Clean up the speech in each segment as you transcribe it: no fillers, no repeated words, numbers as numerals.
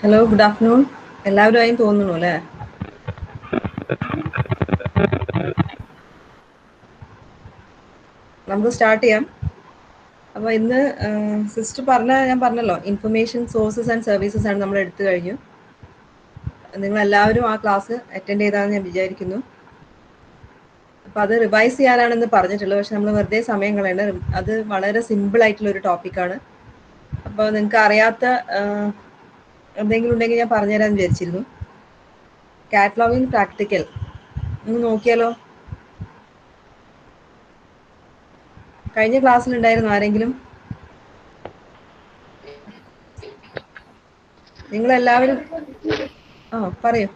Hello, good afternoon. എല്ലാവരുമായും തോന്നുന്നു അല്ലേ? നമുക്ക് സ്റ്റാർട്ട് ചെയ്യാം. അപ്പോൾ ഇന്ന് സിസ്റ്റർ ഞാൻ പറഞ്ഞല്ലോ, ഇൻഫർമേഷൻ സോഴ്സസ് ആൻഡ് സർവീസസ് ആണ് നമ്മൾ എടുത്തു കഴിഞ്ഞു. നിങ്ങളെല്ലാവരും ആ ക്ലാസ് അറ്റൻഡ് ചെയ്താണെന്ന് ഞാൻ വിചാരിക്കുന്നു. അപ്പോൾ അത് റിവൈസ് ചെയ്യാനാണെന്ന് പറഞ്ഞിട്ടുള്ളത്, പക്ഷെ നമ്മൾ വെറുതെ സമയം കളയേണ്ട. അത് വളരെ സിമ്പിൾ ആയിട്ടുള്ള ഒരു ടോപ്പിക്കാണ്. അപ്പോൾ നിങ്ങൾക്ക് അറിയാത്ത എന്തെങ്കിലും ഉണ്ടെങ്കിൽ ഞാൻ പറഞ്ഞുതരാമെന്ന് വിചാരിച്ചിരുന്നു. കാറ്റലോഗിങ് പ്രാക്ടിക്കൽ ഒന്ന് നോക്കിയാലോ? കഴിഞ്ഞ ക്ലാസ്സിലുണ്ടായിരുന്നു ആരെങ്കിലും? നിങ്ങളെല്ലാവരും പറയൂ.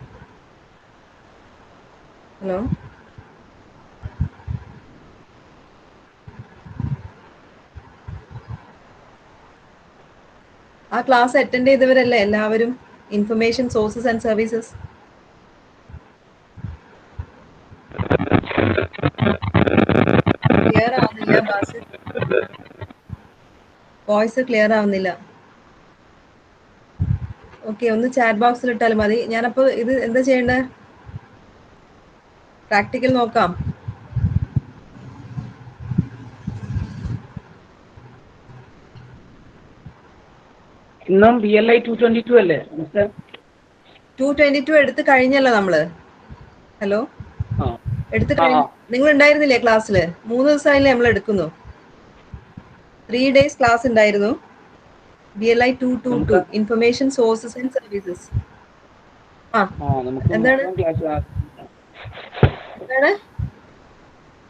ഹലോ, ആ ക്ലാസ് അറ്റൻഡ് ചെയ്തവരല്ലേ എല്ലാവരും? Information sources and services. Clear ആവുന്നില്ല ബാസ്, വോയിസ് ക്ലിയർ ആവുന്നില്ല. ഓക്കെ, ഒന്ന് ചാറ്റ് ബോക്സിൽ ഇട്ടാലും മതി. ഞാനപ്പോൾ ഇത് എന്താ ചെയ്യേണ്ടത്? പ്രാക്ടിക്കൽ നോക്കാം. ഇന്നും BLI 222 അല്ലേ? 222 എടുത്ത് കഴിഞ്ഞല്ലോ നമ്മള്. ഹലോ, എടുത്ത് കഴിഞ്ഞു. നിങ്ങൾ ഉണ്ടായിരുന്നില്ലേ ക്ലാസ്സിൽ? 3 ദിവസമായില്ലേ നമ്മൾ എടുക്കുന്നു. 3 days ക്ലാസ് ഉണ്ടായിരുന്നു. BLI 222 information sources and services. എന്താണ്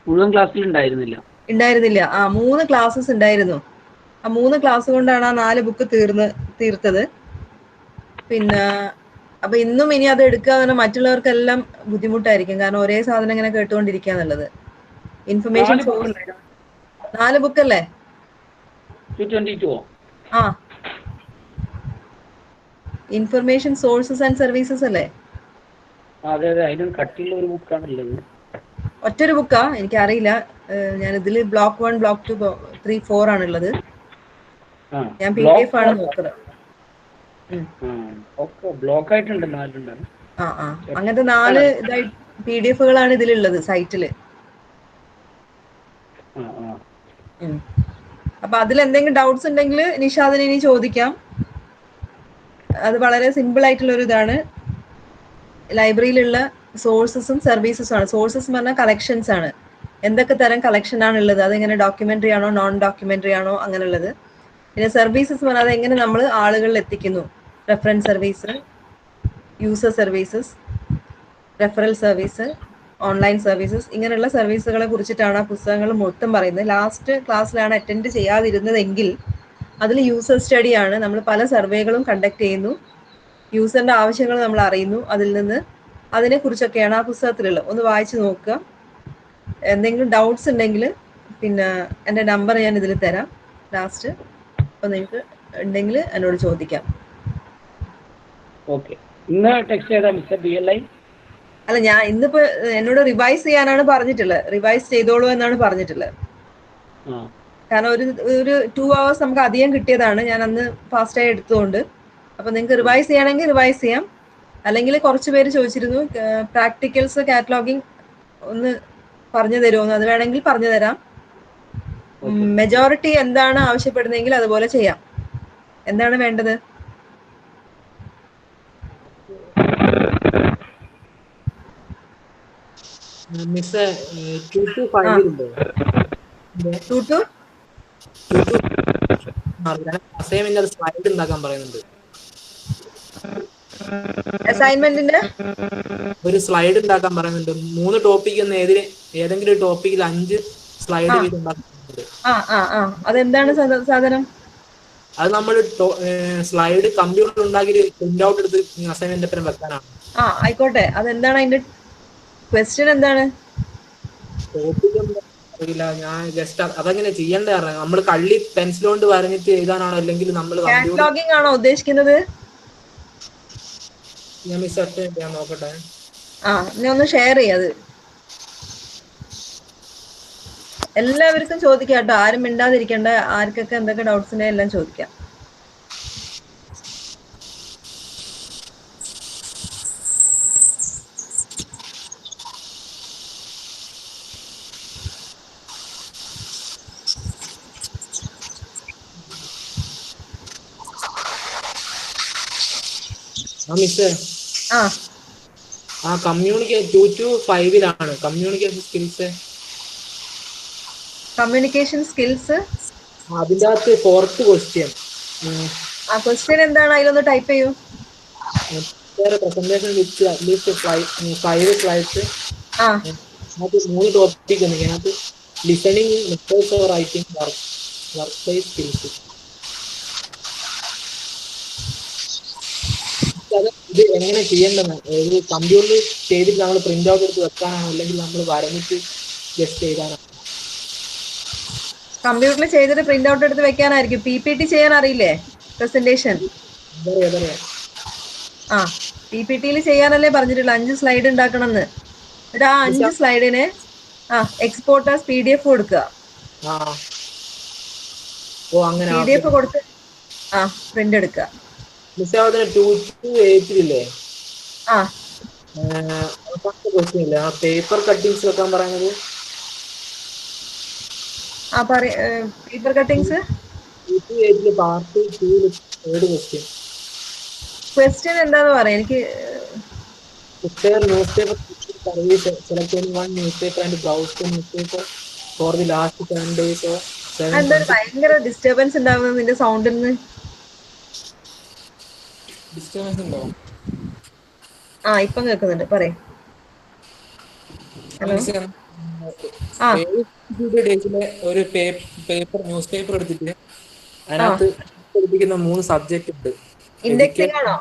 മുഴുവൻ ക്ലാസ്സിൽ ഉണ്ടായിരുന്നില്ല. 3 ക്ലാസ്സസ് ഉണ്ടായിരുന്നു. ആ 3 ക്ലാസ് കൊണ്ടാണ് ആ 4 ബുക്ക് തീർത്തത്. പിന്നെ അപ്പൊ ഇന്നും ഇനി അത് എടുക്കുക എന്ന് പറഞ്ഞാൽ മറ്റുള്ളവർക്കെല്ലാം ബുദ്ധിമുട്ടായിരിക്കും. കാരണം ഒരേ സാധനം ഇങ്ങനെ കേട്ടുകൊണ്ടിരിക്കുക എന്നുള്ളത്. Information source 4 ബുക്കല്ലേ? 222 information sources and services അല്ലേ? അതെ അതെ, അതിനും കട്ടിയുള്ള ഒരു ബുക്കാണുള്ളത്. ഒറ്റൊരു ബുക്കാ? എനിക്കറിയില്ല. ഞാൻ ഇതില് ബ്ലോക്ക് 1, ബ്ലോക്ക് 2, 3, 4 ആണുള്ളത്. ഞാൻ PDF ആണ് നോക്കുന്നത്. ബ്ലോക്ക് ആയിട്ടുണ്ട് 4. അങ്ങനത്തെ 4 PDF-കളാണ് ഇതിലുള്ളത് സൈറ്റില്. അപ്പൊ അതിൽ എന്തെങ്കിലും ഡൗട്ട്സ് ഉണ്ടെങ്കിൽ നിഷാദിനെ ഇനി ചോദിക്കാം. അത് വളരെ സിമ്പിൾ ആയിട്ടുള്ള ഒരു ഇതാണ്. ലൈബ്രറിയിലുള്ള സോഴ്സസും സർവീസസും ആണ്. സോഴ്സസ് എന്ന് പറഞ്ഞാൽ കളക്ഷൻസ് ആണ്. എന്തൊക്കെ തരം കളക്ഷൻ ആണ് ഉള്ളത്, അതെങ്ങനെ ഡോക്യുമെന്ററി ആണോ നോൺ ഡോക്യുമെന്ററി ആണോ അങ്ങനെയുള്ളത്. പിന്നെ സർവീസസ് എന്ന് പറഞ്ഞാൽ എങ്ങനെ നമ്മൾ ആളുകളിൽ എത്തിക്കുന്നു. Reference service, user services, referral service, online services, ഇങ്ങനെയുള്ള സർവീസുകളെ കുറിച്ചിട്ടാണ് ആ പുസ്തകങ്ങൾ മൊത്തം പറയുന്നത്. ലാസ്റ്റ് ക്ലാസ്സിലാണ് അറ്റൻഡ് ചെയ്യാതിരുന്നതെങ്കിൽ അതിൽ യൂസർ സ്റ്റഡി ആണ്. നമ്മൾ പല സർവേകളും കണ്ടക്ട് ചെയ്യുന്നു, യൂസറിന്റെ ആവശ്യങ്ങൾ നമ്മൾ അറിയുന്നു. അതിൽ നിന്ന് അതിനെക്കുറിച്ചൊക്കെയാണ് ആ പുസ്തകത്തിലുള്ളത്. ഒന്ന് വായിച്ചു നോക്കുക. എന്തെങ്കിലും ഡൗട്ട്സ് ഉണ്ടെങ്കിൽ പിന്നെ എൻ്റെ നമ്പർ ഞാൻ ഇതിൽ തരാം ലാസ്റ്റ്. അപ്പോൾ നിങ്ങൾക്ക് ഉണ്ടെങ്കിൽ എന്നോട് ചോദിക്കാം. ഇന്ന് ടെക്സ്റ്റ് ചെയ്താ മിസ്റ്റർ BLI? അല്ല, ഞാൻ ഇന്നിപ്പോ എന്നോട് റിവൈസ് ചെയ്യാനാണ് പറഞ്ഞിട്ടുള്ളത്. റിവൈസ് ചെയ്തോളൂ എന്നാണ് പറഞ്ഞിട്ടുള്ളത്. കാരണം ഒരു 2 hours നമുക്ക് അധികം കിട്ടിയതാണ്. ഞാൻ അന്ന് ഫാസ്റ്റായി എടുത്തുകൊണ്ട്. അപ്പൊ നിങ്ങൾക്ക് റിവൈസ് ചെയ്യണമെങ്കിൽ റിവൈസ് ചെയ്യാം. അല്ലെങ്കിൽ കുറച്ച് പേര് ചോദിച്ചിരുന്നു പ്രാക്ടിക്കൽസ് കാറ്റലോഗിങ് ഒന്ന് പറഞ്ഞു തരുമോ. അത് വേണമെങ്കിൽ പറഞ്ഞു തരാം. മെജോറിറ്റി എന്താണ് ആവശ്യപ്പെടുന്നതെങ്കിൽ അതുപോലെ ചെയ്യാം. എന്താണ് വേണ്ടത്? സ്ലൈഡ് ഉണ്ടാക്കാൻ പറയുന്നുണ്ട്. അസൈൻമെന്റിന്റെ ഒരു സ്ലൈഡ് ഉണ്ടാക്കാൻ പറയുന്നുണ്ട്. 3 ടോപ്പിക് ഏതെങ്കിലും ഒരു ടോപ്പിക്കിൽ 5 സ്ലൈഡ് വീതം ഉണ്ടാക്കുന്നുണ്ട്. അതെന്താണ് സാധനം? അത് നമ്മൾ സ്ലൈഡ് കമ്പ്യൂട്ടർ ഉണ്ടാക്കി പ്രിന്റ് ഔട്ട് എടുത്ത് അസൈൻമെന്റ് ഒപ്പം വെക്കാനാണ്. ആയിക്കോട്ടെ. അതെന്താണ് അതിന്റെ ക്വസ്റ്റ്യൻ? എന്താണ് ടോപ്പിക്? അറിയില്ല. ഞാൻ ജസ്റ്റ് അതെങ്ങനെ ചെയ്യേണ്ട അറിയാം. നമ്മൾ കള്ളി പെൻസിൽ കൊണ്ട് വരഞ്ഞിട്ട് എഴുതാനാണോ അല്ലെങ്കിൽ നമ്മൾ കാറ്റലോഗിങ് ആണോ ഉദ്ദേശിക്കുന്നത്? ഞാൻ ഞാൻ നോക്കട്ടെ. ഇനി ഒന്ന് ഷെയർ ചെയ്യാത്. എല്ലാവർക്കും ചോദിക്കാം കേട്ടോ, ആരും മിണ്ടാതിരിക്കണ്ട. ആർക്കൊക്കെ എന്തൊക്കെ ഡൗട്ട്സ് ഉണ്ടെങ്കിൽ എല്ലാം ചോദിക്കാം. മിസ്സേ ആ communication 2 to 5 communication skills. Communication skills. അതിൻ്റെ അകത്ത് 4th ക്വസ്റ്റ്യൻ. ആ ക്വസ്റ്റ്യൻ എന്താണ്? അതിലൊന്ന് ടൈപ്പ് ചെയ്യൂ. പ്രസന്റേഷൻ വിത്ത് അറ്റ്ലീസ്റ്റ് 5 സ്ലൈഡ്സ്. ആ അതിനകത്ത് 3 ടോപ്പിക് ഉണ്ട്. അതിനകത്ത് listening, methods of writing, work place skills. ഇത് എങ്ങനെ ചെയ്യേണ്ടത്? ഒരു കമ്പ്യൂട്ടറിൽ ചെയ്തിട്ട് നമ്മൾ പ്രിന്റ് ഔട്ട് എടുത്ത് വെക്കാനാണോ, അല്ലെങ്കിൽ നമ്മൾ വരഞ്ഞിട്ട് ജസ്റ്റ് ചെയ്താണോ? കമ്പ്യൂട്ടറിൽ ചെയ്തിട്ട് പ്രിന്റ് ഔട്ട് എടുത്ത് വെക്കാനായിരിക്കും. PPT ചെയ്യാൻ അറിയില്ലേ? പ്രസന്റേഷൻ. ആ PPTയിൽ ചെയ്യാനല്ലേ പറഞ്ഞിട്ടുള്ള 5 സ്ലൈഡ് ഉണ്ടാക്കണം എന്ന്. എന്നിട്ട് ആ 5 സ്ലൈഡിന് എക്സ്പോർട്ട് ആസ് PDF കൊടുക്കുക. അങ്ങനെ PDF കൊടുത്ത് പ്രിന്റ് എടുക്കുക. മിസ്സേ 2 to 8 ഇല്ലേ? ആ ക്വസ്റ്റ്യൻ ഇല്ലേ, ആ പേപ്പർ കട്ടിങ്സ് വെക്കാൻ പറയുന്നത്? Paper cuttings. 2 to 8 part 2 3rd question. Question എന്താന്ന് പറയാം എനിക്ക്. Prepare newspaper service. Select any one newspaper and browse the newspaper for the last 7 days or 7 എന്തൊരു ഭയങ്കര ഡിസ്റ്റർബൻസ് ഉണ്ടാവുന്നത് നിന്റെ സൗണ്ടിൽ നിന്ന്. ഡിസ്റ്റർബൻസ് ഉണ്ടോ? ഇപ്പം കേൾക്കുന്നുണ്ട്, പറയ്. ഹലോ. ഡേയ്സിലെ ഒരു പേപ്പർ ന്യൂസ് പേപ്പർ എടുത്തിട്ട് അതിനകത്ത് പഠിപ്പിക്കുന്ന 3 സബ്ജക്റ്റ് ഉണ്ട്. ഇൻഡെക്സിംഗ് ആണോ?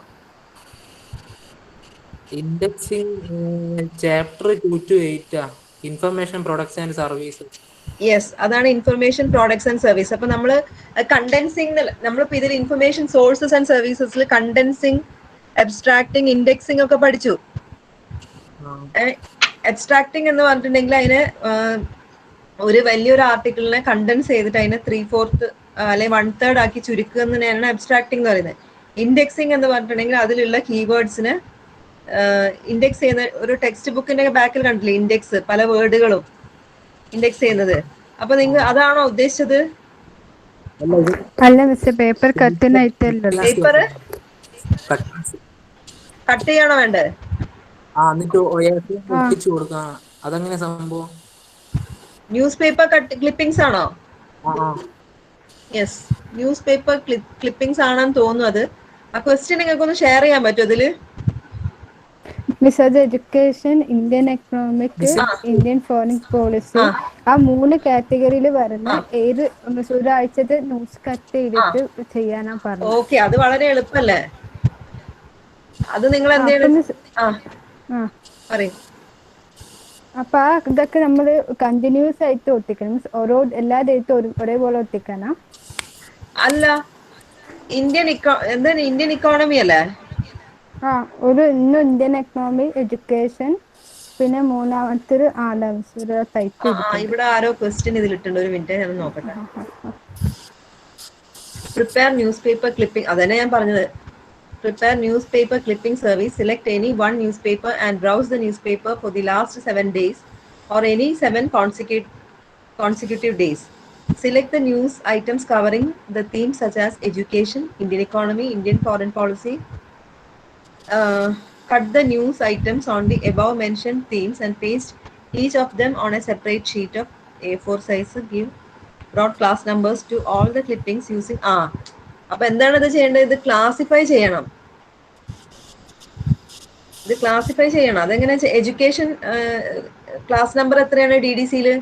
Indexing chapter 2 to 8 information products and service. Yes, അതാണ് ഇൻഫർമേഷൻ പ്രോഡക്ട്സ് ആൻഡ് സർവീസ്. അപ്പൊ നമ്മള് കണ്ടൻസിങ്, നമ്മളിപ്പോ ഇതിൽ ഇൻഫർമേഷൻ സോഴ്സസ് ആൻഡ് സർവീസസിൽ കണ്ടൻസിങ്, അബ്സ്ട്രാക്ടിങ്, ഇൻഡെക്സിങ് ഒക്കെ പഠിച്ചു. അബ്സ്ട്രാക്ടിങ് എന്ന് പറഞ്ഞിട്ടുണ്ടെങ്കിൽ അതിന് ഒരു വലിയൊരു ആർട്ടിക്കിളിനെ കണ്ടൻസ് ചെയ്തിട്ട് അതിനെ 3/4 അല്ലെങ്കിൽ 1/3 ആക്കി ചുരുക്കുക എന്ന് തന്നെയാണ് അബ്സ്ട്രാക്ടിങ് എന്ന് പറയുന്നത്. ഇൻഡെക്സിങ് എന്ന് പറഞ്ഞിട്ടുണ്ടെങ്കിൽ അതിലുള്ള കീവേഡ്സിന് ഇൻഡെക്സ് ചെയ്യുന്ന, ഒരു ടെക്സ്റ്റ് ബുക്കിന്റെ ബാക്കിൽ കണ്ടില്ലേ ഇൻഡെക്സ്, പല വേർഡുകളും ഇൻഡെക്സ് ചെയ്യുന്നത്. അപ്പൊ നിങ്ങൾ അതാണോ ഉദ്ദേശിച്ചത്? അല്ല മിസ്, പേപ്പർ കട്ടിനായിട്ടല്ലോ. പേപ്പർ കട്ട് ചെയ്യണോ വേണ്ടേ? എന്നിട്ട് ഒട്ടിച്ചു കൊടുക്കാം. അതെങ്ങനെ സംഭവം? ന്യൂസ് പേപ്പർ ക്ലിപ്പിംഗ്സ് ആണോ? യെസ്, ന്യൂസ് പേപ്പർ ക്ലിപ്പിംഗ്സ് ആണെന്ന് തോന്നുന്നു. അത് ആ ക്വസ്റ്റ്യൻ നിങ്ങൾക്ക് ഒന്ന് ഷെയർ ചെയ്യാൻ പറ്റുമോ അതില്? മിസ്, അത് education, Indian economic, Indian foreign policy, ആ 3 കാറ്റഗറിയിൽ വരുന്ന ഏത് ഒരാഴ്ചത്തെ ന്യൂസ് കട്ട് ചെയ്തിട്ട് ചെയ്യാനാ പറഞ്ഞത്. ഓക്കെ, അത് വളരെ എളുപ്പല്ലേ. അത് നിങ്ങൾ എന്താണ് പറയും. അപ്പൊ ഇതൊക്കെ നമ്മള് കണ്ടിന്യൂസ് ആയിട്ട് ഒട്ടിക്കണം. മീൻസ് ഓരോ എല്ലാ ഡേറ്റും ഒരേപോലെ ഒട്ടിക്കാനാ? അല്ല, ഇന്ത്യൻ ഇക്കോണമി അല്ലേ? ഇന്നും ഇന്ത്യൻ എക്കണോമി, എഡ്യൂക്കേഷൻ, പിന്നെ മൂന്നാമത്തെ ടൈപ്പ്. ഇവിടെ ആരോ ക്വസ്റ്റ്യൻ ഇതിലിട്ടുണ്ട്. ഒരു മിനിറ്റ് ഞാൻ നോക്കട്ടെ. പ്രിപ്പയർ ന്യൂസ് പേപ്പർ ക്ലിപ്പിംഗ്, അതന്നെ ഞാൻ പറഞ്ഞത്. Prepare news paper clipping service. Select any one news paper and browse the news paper for the last 7 days or any 7 consecutive days. Select the news items covering the themes such as education, Indian economy, Indian foreign policy. Cut the news items on the above mentioned themes and paste each of them on a separate sheet of A4 size. Give broad class numbers to all the clippings using അപ്പൊ എന്താണ് ഇത് ചെയ്യേണ്ടത്? ഇത് classify ചെയ്യണം. അതെങ്ങനെ? Education class number എത്രയാണ് DDCയില്?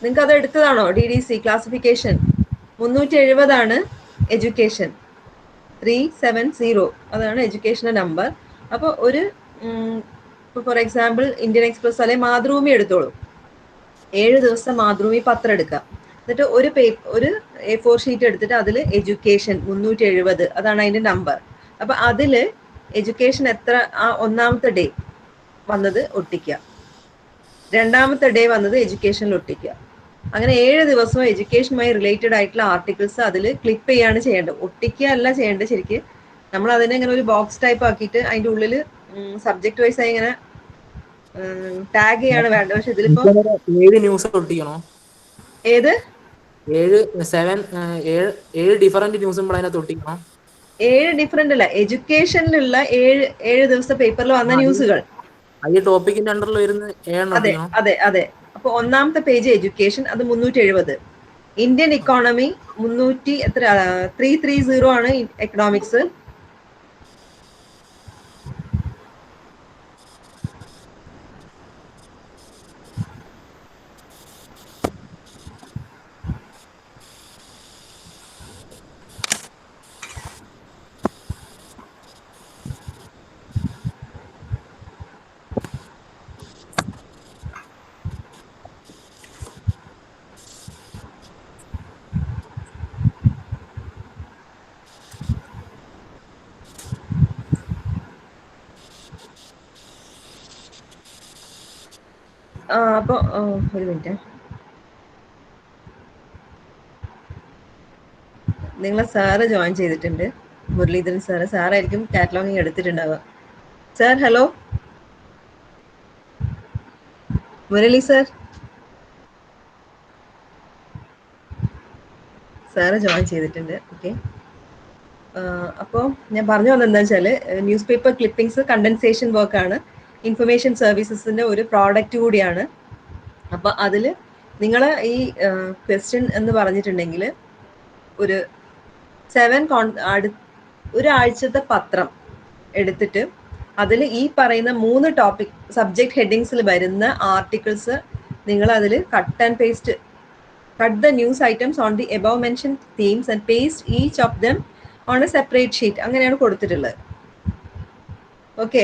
നിങ്ങൾക്ക് അത് എടുത്തതാണോ? DDC ക്ലാസിഫിക്കേഷൻ 370 ആണ്. എഡ്യൂക്കേഷൻ 370 അതാണ് എഡ്യൂക്കേഷന്റെ നമ്പർ. അപ്പൊ ഒരു ഫോർ എക്സാമ്പിൾ ഇന്ത്യൻ എക്സ്പ്രസ് അല്ലെ മാതൃഭൂമി എടുത്തോളൂ. 7 ദിവസം മാതൃഭൂമി പത്രം എടുക്കാം. എന്നിട്ട് ഒരു A4 ഷീറ്റ് എടുത്തിട്ട് അതിൽ എഡ്യൂക്കേഷൻ 370 അതാണ് അതിന്റെ നമ്പർ. അപ്പൊ അതില് എഡ്യൂക്കേഷൻ എത്ര, ഒന്നാമത്തെ ഡേ വന്നത് ഒട്ടിക്കുക, രണ്ടാമത്തെ ഡേ വന്നത് എഡ്യൂക്കേഷനിൽ ഒട്ടിക്കുക. അങ്ങനെ 7 ദിവസവും എഡ്യൂക്കേഷനുമായി റിലേറ്റഡ് ആയിട്ടുള്ള ആർട്ടിക്കിൾസ് അതിൽ ക്ലിപ്പ് ചെയ്യാണ് ചെയ്യേണ്ടത്. ഒട്ടിക്കുക അല്ല ചെയ്യേണ്ടത്. ശരിക്കും നമ്മൾ അതിനെ ഇങ്ങനെ ഒരു ബോക്സ് ടൈപ്പ് ആക്കിയിട്ട് അതിന്റെ ഉള്ളിൽ സബ്ജക്ട് വൈസ് ആയി ഇങ്ങനെ ടാഗ് ചെയ്യാണ് വേണ്ടത്. പക്ഷെ ഇതിലിപ്പോ 7 ന്യൂസ് ഒട്ടിക്കണോ? ഏത് 7 ഡിഫറെന്റ് ന്യൂസും അതിനകത്ത് ഒട്ടിക്കണോ? 7 ഡിഫറെന്റ് അല്ല, എഡ്യൂക്കേഷനിലുള്ള 7 ദിവസത്തെ പേപ്പറിൽ വന്ന ന്യൂസുകൾ. ഈ ടോപ്പിക്കിന്റെ അണ്ടറിൽ വരുന്ന അതെ അതെ അതെ. അപ്പൊ ഒന്നാമത്തെ പേജ് എഡ്യൂക്കേഷൻ, അത് 370. ഇന്ത്യൻ ഇക്കോണമി 330 ആണ്. എക്കണോമിക്സ് അപ്പൊ ഒരു മിനിറ്റ്, നിങ്ങളെ സാറ് ജോയിൻ ചെയ്തിട്ടുണ്ട്, മുരളീധരൻ സാറ്. സാറായിരിക്കും കാറ്റലോഗിങ് എടുത്തിട്ടുണ്ടാവുക. Sir hello, Murali sir. Sir join ചെയ്തിട്ടുണ്ട്. ഓക്കെ. അപ്പോൾ ഞാൻ പറഞ്ഞു വന്നത് എന്താ വെച്ചാൽ, ന്യൂസ് പേപ്പർ ക്ലിപ്പിംഗ്സ് കണ്ടൻസേഷൻ വർക്കാണ്, ഇൻഫർമേഷൻ സർവീസസിന്റെ ഒരു പ്രോഡക്റ്റ് കൂടിയാണ്. അപ്പൊ അതിൽ നിങ്ങൾ ഈ ക്വസ്റ്റ്യൻ എന്ന് പറഞ്ഞിട്ടുണ്ടെങ്കിൽ ഒരു 7 ഒരാഴ്ചത്തെ പത്രം എടുത്തിട്ട് അതിൽ ഈ പറയുന്ന 3 ടോപ്പിക് സബ്ജക്ട് ഹെഡിങ്സിൽ വരുന്ന ആർട്ടിക്കിൾസ് നിങ്ങൾ അതിൽ cut and paste, cut the news items on the above mentioned themes and paste each of them on a separate sheet. അങ്ങനെയാണ് കൊടുത്തിട്ടുള്ളത്. ഓക്കെ.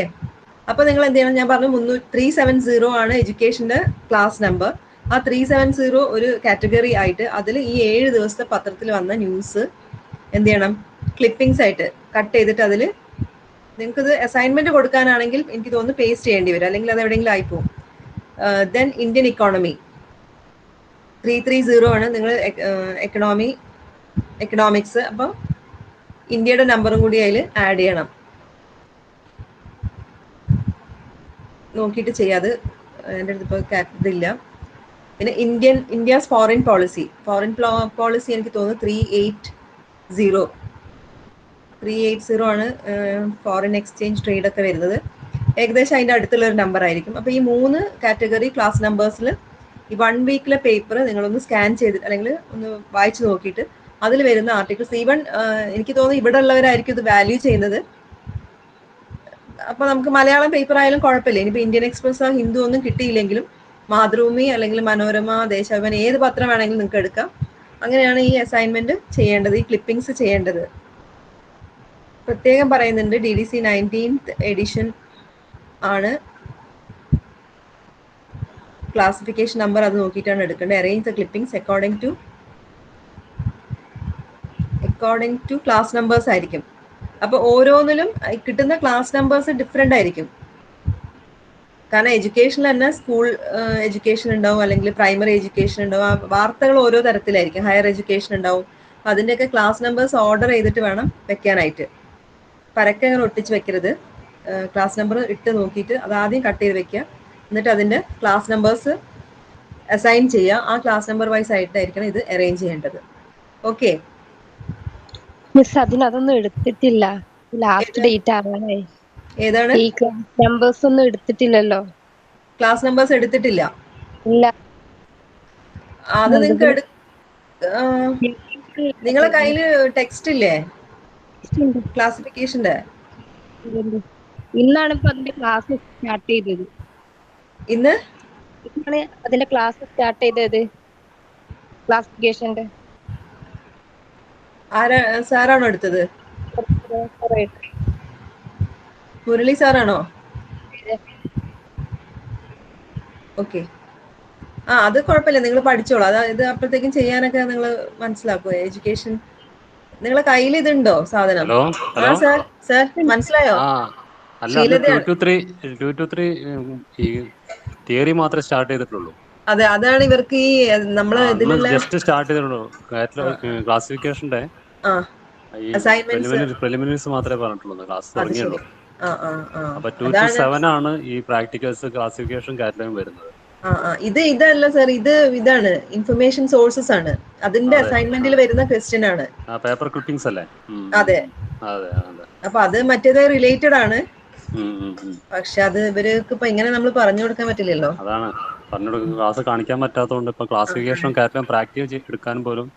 അപ്പൊ നിങ്ങൾ എന്ത് ചെയ്യണം, ഞാൻ പറഞ്ഞു 370 ആണ് എഡ്യൂക്കേഷന്റെ ക്ലാസ് നമ്പർ. ആ 370 ഒരു കാറ്റഗറി ആയിട്ട് അതിൽ ഈ 7 ദിവസത്തെ പത്രത്തിൽ വന്ന ന്യൂസ് എന്ത് ചെയ്യണം, ക്ലിപ്പിംഗ്സ് ആയിട്ട് കട്ട് ചെയ്തിട്ട് അതിൽ നിങ്ങൾക്ക് ഇത് അസൈൻമെന്റ് കൊടുക്കാനാണെങ്കിൽ എനിക്ക് തോന്നുന്നു പേസ്റ്റ് ചെയ്യേണ്ടി വരും, അല്ലെങ്കിൽ അത് എവിടെയെങ്കിലും ആയിപ്പോവും. ദെൻ ഇന്ത്യൻ ഇക്കോണമി 330 ആണ് നിങ്ങൾ എക്കണോമിക്സ്. അപ്പം ഇന്ത്യയുടെ നമ്പറും കൂടി അതിൽ ആഡ് ചെയ്യണം. നോക്കിയിട്ട് ചെയ്യാതെ, എൻ്റെ അടുത്ത് ഇപ്പോൾ ഇതില്ല. പിന്നെ ഇന്ത്യസ് ഫോറിൻ പോളിസി എനിക്ക് തോന്നുന്നു 380 ആണ് ഫോറിൻ എക്സ്ചേഞ്ച് ട്രേഡ് ഒക്കെ വരുന്നത്. ഏകദേശം അതിൻ്റെ അടുത്തുള്ള ഒരു നമ്പർ ആയിരിക്കും. അപ്പോൾ ഈ 3 കാറ്റഗറി ക്ലാസ് നമ്പേഴ്സിൽ ഈ 1 വീക്കിലെ പേപ്പർ നിങ്ങളൊന്ന് സ്കാൻ ചെയ്തിട്ട് അല്ലെങ്കിൽ ഒന്ന് വായിച്ചു നോക്കിയിട്ട് അതിൽ വരുന്ന ആർട്ടിക്കിൾസ്, ഈവൻ എനിക്ക് തോന്നുന്നു ഇവിടെ ഉള്ളവരായിരിക്കും ഇത് വാല്യൂ ചെയ്യുന്നത്. അപ്പൊ നമുക്ക് മലയാളം പേപ്പർ ആയാലും കുഴപ്പമില്ല. ഇനിയിപ്പോൾ ഇന്ത്യൻ എക്സ്പ്രസ്, ഹിന്ദു ഒന്നും കിട്ടിയില്ലെങ്കിലും മാതൃഭൂമി അല്ലെങ്കിൽ മനോരമ, ദേശാഭിമാനി, ഏത് പത്രം വേണമെങ്കിലും നിങ്ങൾക്ക് എടുക്കാം. അങ്ങനെയാണ് ഈ അസൈൻമെന്റ് ചെയ്യേണ്ടത്, ഈ ക്ലിപ്പിംഗ്സ് ചെയ്യേണ്ടത്. പ്രത്യേകം പറയുന്നുണ്ട്, DDC 19th എഡിഷൻ ആണ്. ക്ലാസിഫിക്കേഷൻ നമ്പർ അത് നോക്കിയിട്ടാണ് എടുക്കേണ്ടത്. Arrange the clippings according to class numbers ആയിരിക്കും. അപ്പൊ ഓരോന്നിലും കിട്ടുന്ന ക്ലാസ് നമ്പേഴ്സ് ഡിഫറെന്റ് ആയിരിക്കും. കാരണം എഡ്യൂക്കേഷനിൽ തന്നെ സ്കൂൾ എഡ്യൂക്കേഷൻ ഉണ്ടാവും, അല്ലെങ്കിൽ പ്രൈമറി എഡ്യൂക്കേഷൻ ഉണ്ടാവും. വാർത്തകൾ ഓരോ തരത്തിലായിരിക്കും. ഹയർ എഡ്യൂക്കേഷൻ ഉണ്ടാവും. അപ്പൊ അതിൻ്റെയൊക്കെ ക്ലാസ് നമ്പേഴ്സ് ഓർഡർ ചെയ്തിട്ട് വേണം വെക്കാനായിട്ട്. പരക്കെ അങ്ങനെ ഒട്ടിച്ച് വെക്കരുത്. ക്ലാസ് നമ്പർ ഇട്ട് നോക്കിയിട്ട് അത് ആദ്യം കട്ട് ചെയ്ത് വെക്കുക. എന്നിട്ട് അതിൻ്റെ ക്ലാസ് നമ്പേഴ്സ് അസൈൻ ചെയ്യുക. ആ ക്ലാസ് നമ്പർ വൈസ് ആയിട്ടായിരിക്കണം ഇത് അറേഞ്ച് ചെയ്യേണ്ടത്. ഓക്കെ മിസ്, അതൊന്നും എടുത്തിട്ടില്ല. ലാസ്റ്റ് ഡേറ്റ് ആവാനായി. ഏതാണ്? ഈ ക്ലാസ് നമ്പേഴ്സ് ഒന്നും എടുത്തിട്ടില്ലല്ലോ. ക്ലാസ് നമ്പേഴ്സ് എടുത്തിട്ടില്ല? ഇല്ല. അത് നിങ്ങൾക്ക് നിങ്ങളെ കയ്യില് ടെക്സ്റ്റ് ഇല്ലേ ക്ലാസിഫിക്കേഷന്റെ? ഇന്നാണ് ഇപ്പൊ അതിന്റെ ക്ലാസ് സ്റ്റാർട്ട് ചെയ്തത്. ഇന്നാണ് അതിന്റെ ക്ലാസ് സ്റ്റാർട്ട് ചെയ്തത്, ക്ലാസിഫിക്കേഷന്റെ. സാറാണോ എടുത്തത്? മുരളി സാറാണോ? ഓക്കെ. അത് കുഴപ്പമില്ല, നിങ്ങൾ പഠിച്ചോളൂ. ഇത് അപ്പോഴത്തേക്കും ചെയ്യാനൊക്കെ നിങ്ങൾ മനസ്സിലാക്കുക. എഡ്യൂക്കേഷൻ നിങ്ങളെ കയ്യിൽ ഇതുണ്ടോ സാധനം? സാർ മനസ്സിലായോ? തിയറി മാത്രമേ സ്റ്റാർട്ട് ചെയ്തിട്ടുള്ളൂ. അതെ, അതാണ് ഇവർക്ക് ഈ നമ്മള് ജസ്റ്റ് സ്റ്റാർട്ട് ചെയ്തിട്ടുള്ളൂ. ക്ലാസിഫിക്കേഷന്റെ പ്രിലിമിനറീസ് മാത്രമേ പറഞ്ഞിട്ടുള്ളൂ. ക്ലാസ് തുടങ്ങിയുള്ളൂ. അപ്പൊ 2 to 7 ആണ് ഈ പ്രാക്ടിക്കൽസ്, ക്ലാസിഫിക്കേഷൻ, കാറ്റലോഗും വരുന്നത്. ഇതല്ല സാർ, ഇതാണ് ഇൻഫർമേഷൻ സോഴ്സസ് ആണ്. അതിന്റെ അസൈൻമെന്റിൽ വരുന്ന ക്വസ്റ്റ്യൻ ആണ്. പേപ്പർ ക്ലിപ്പിംഗ്സ് അല്ലേ? അതെ. അതെ അതെ. അപ്പൊ അത് മറ്റേത് റിലേറ്റഡ് ആണ്. ഉം, ഉം, ഉം. പക്ഷെ അത് ഇവർക്ക് ഇപ്പൊ ഇങ്ങനെ നമ്മൾ പറഞ്ഞു കൊടുക്കാൻ പറ്റില്ലല്ലോ. അതാണ് പറഞ്ഞു കൊടുക്കുന്ന ക്ലാസ് കാണിക്കാൻ പറ്റാത്തതുകൊണ്ട് ഇപ്പൊ ക്ലാസിഫിക്കേഷനും കാര്യം പ്രാക്ടീസ് എടുക്കാൻ പോലും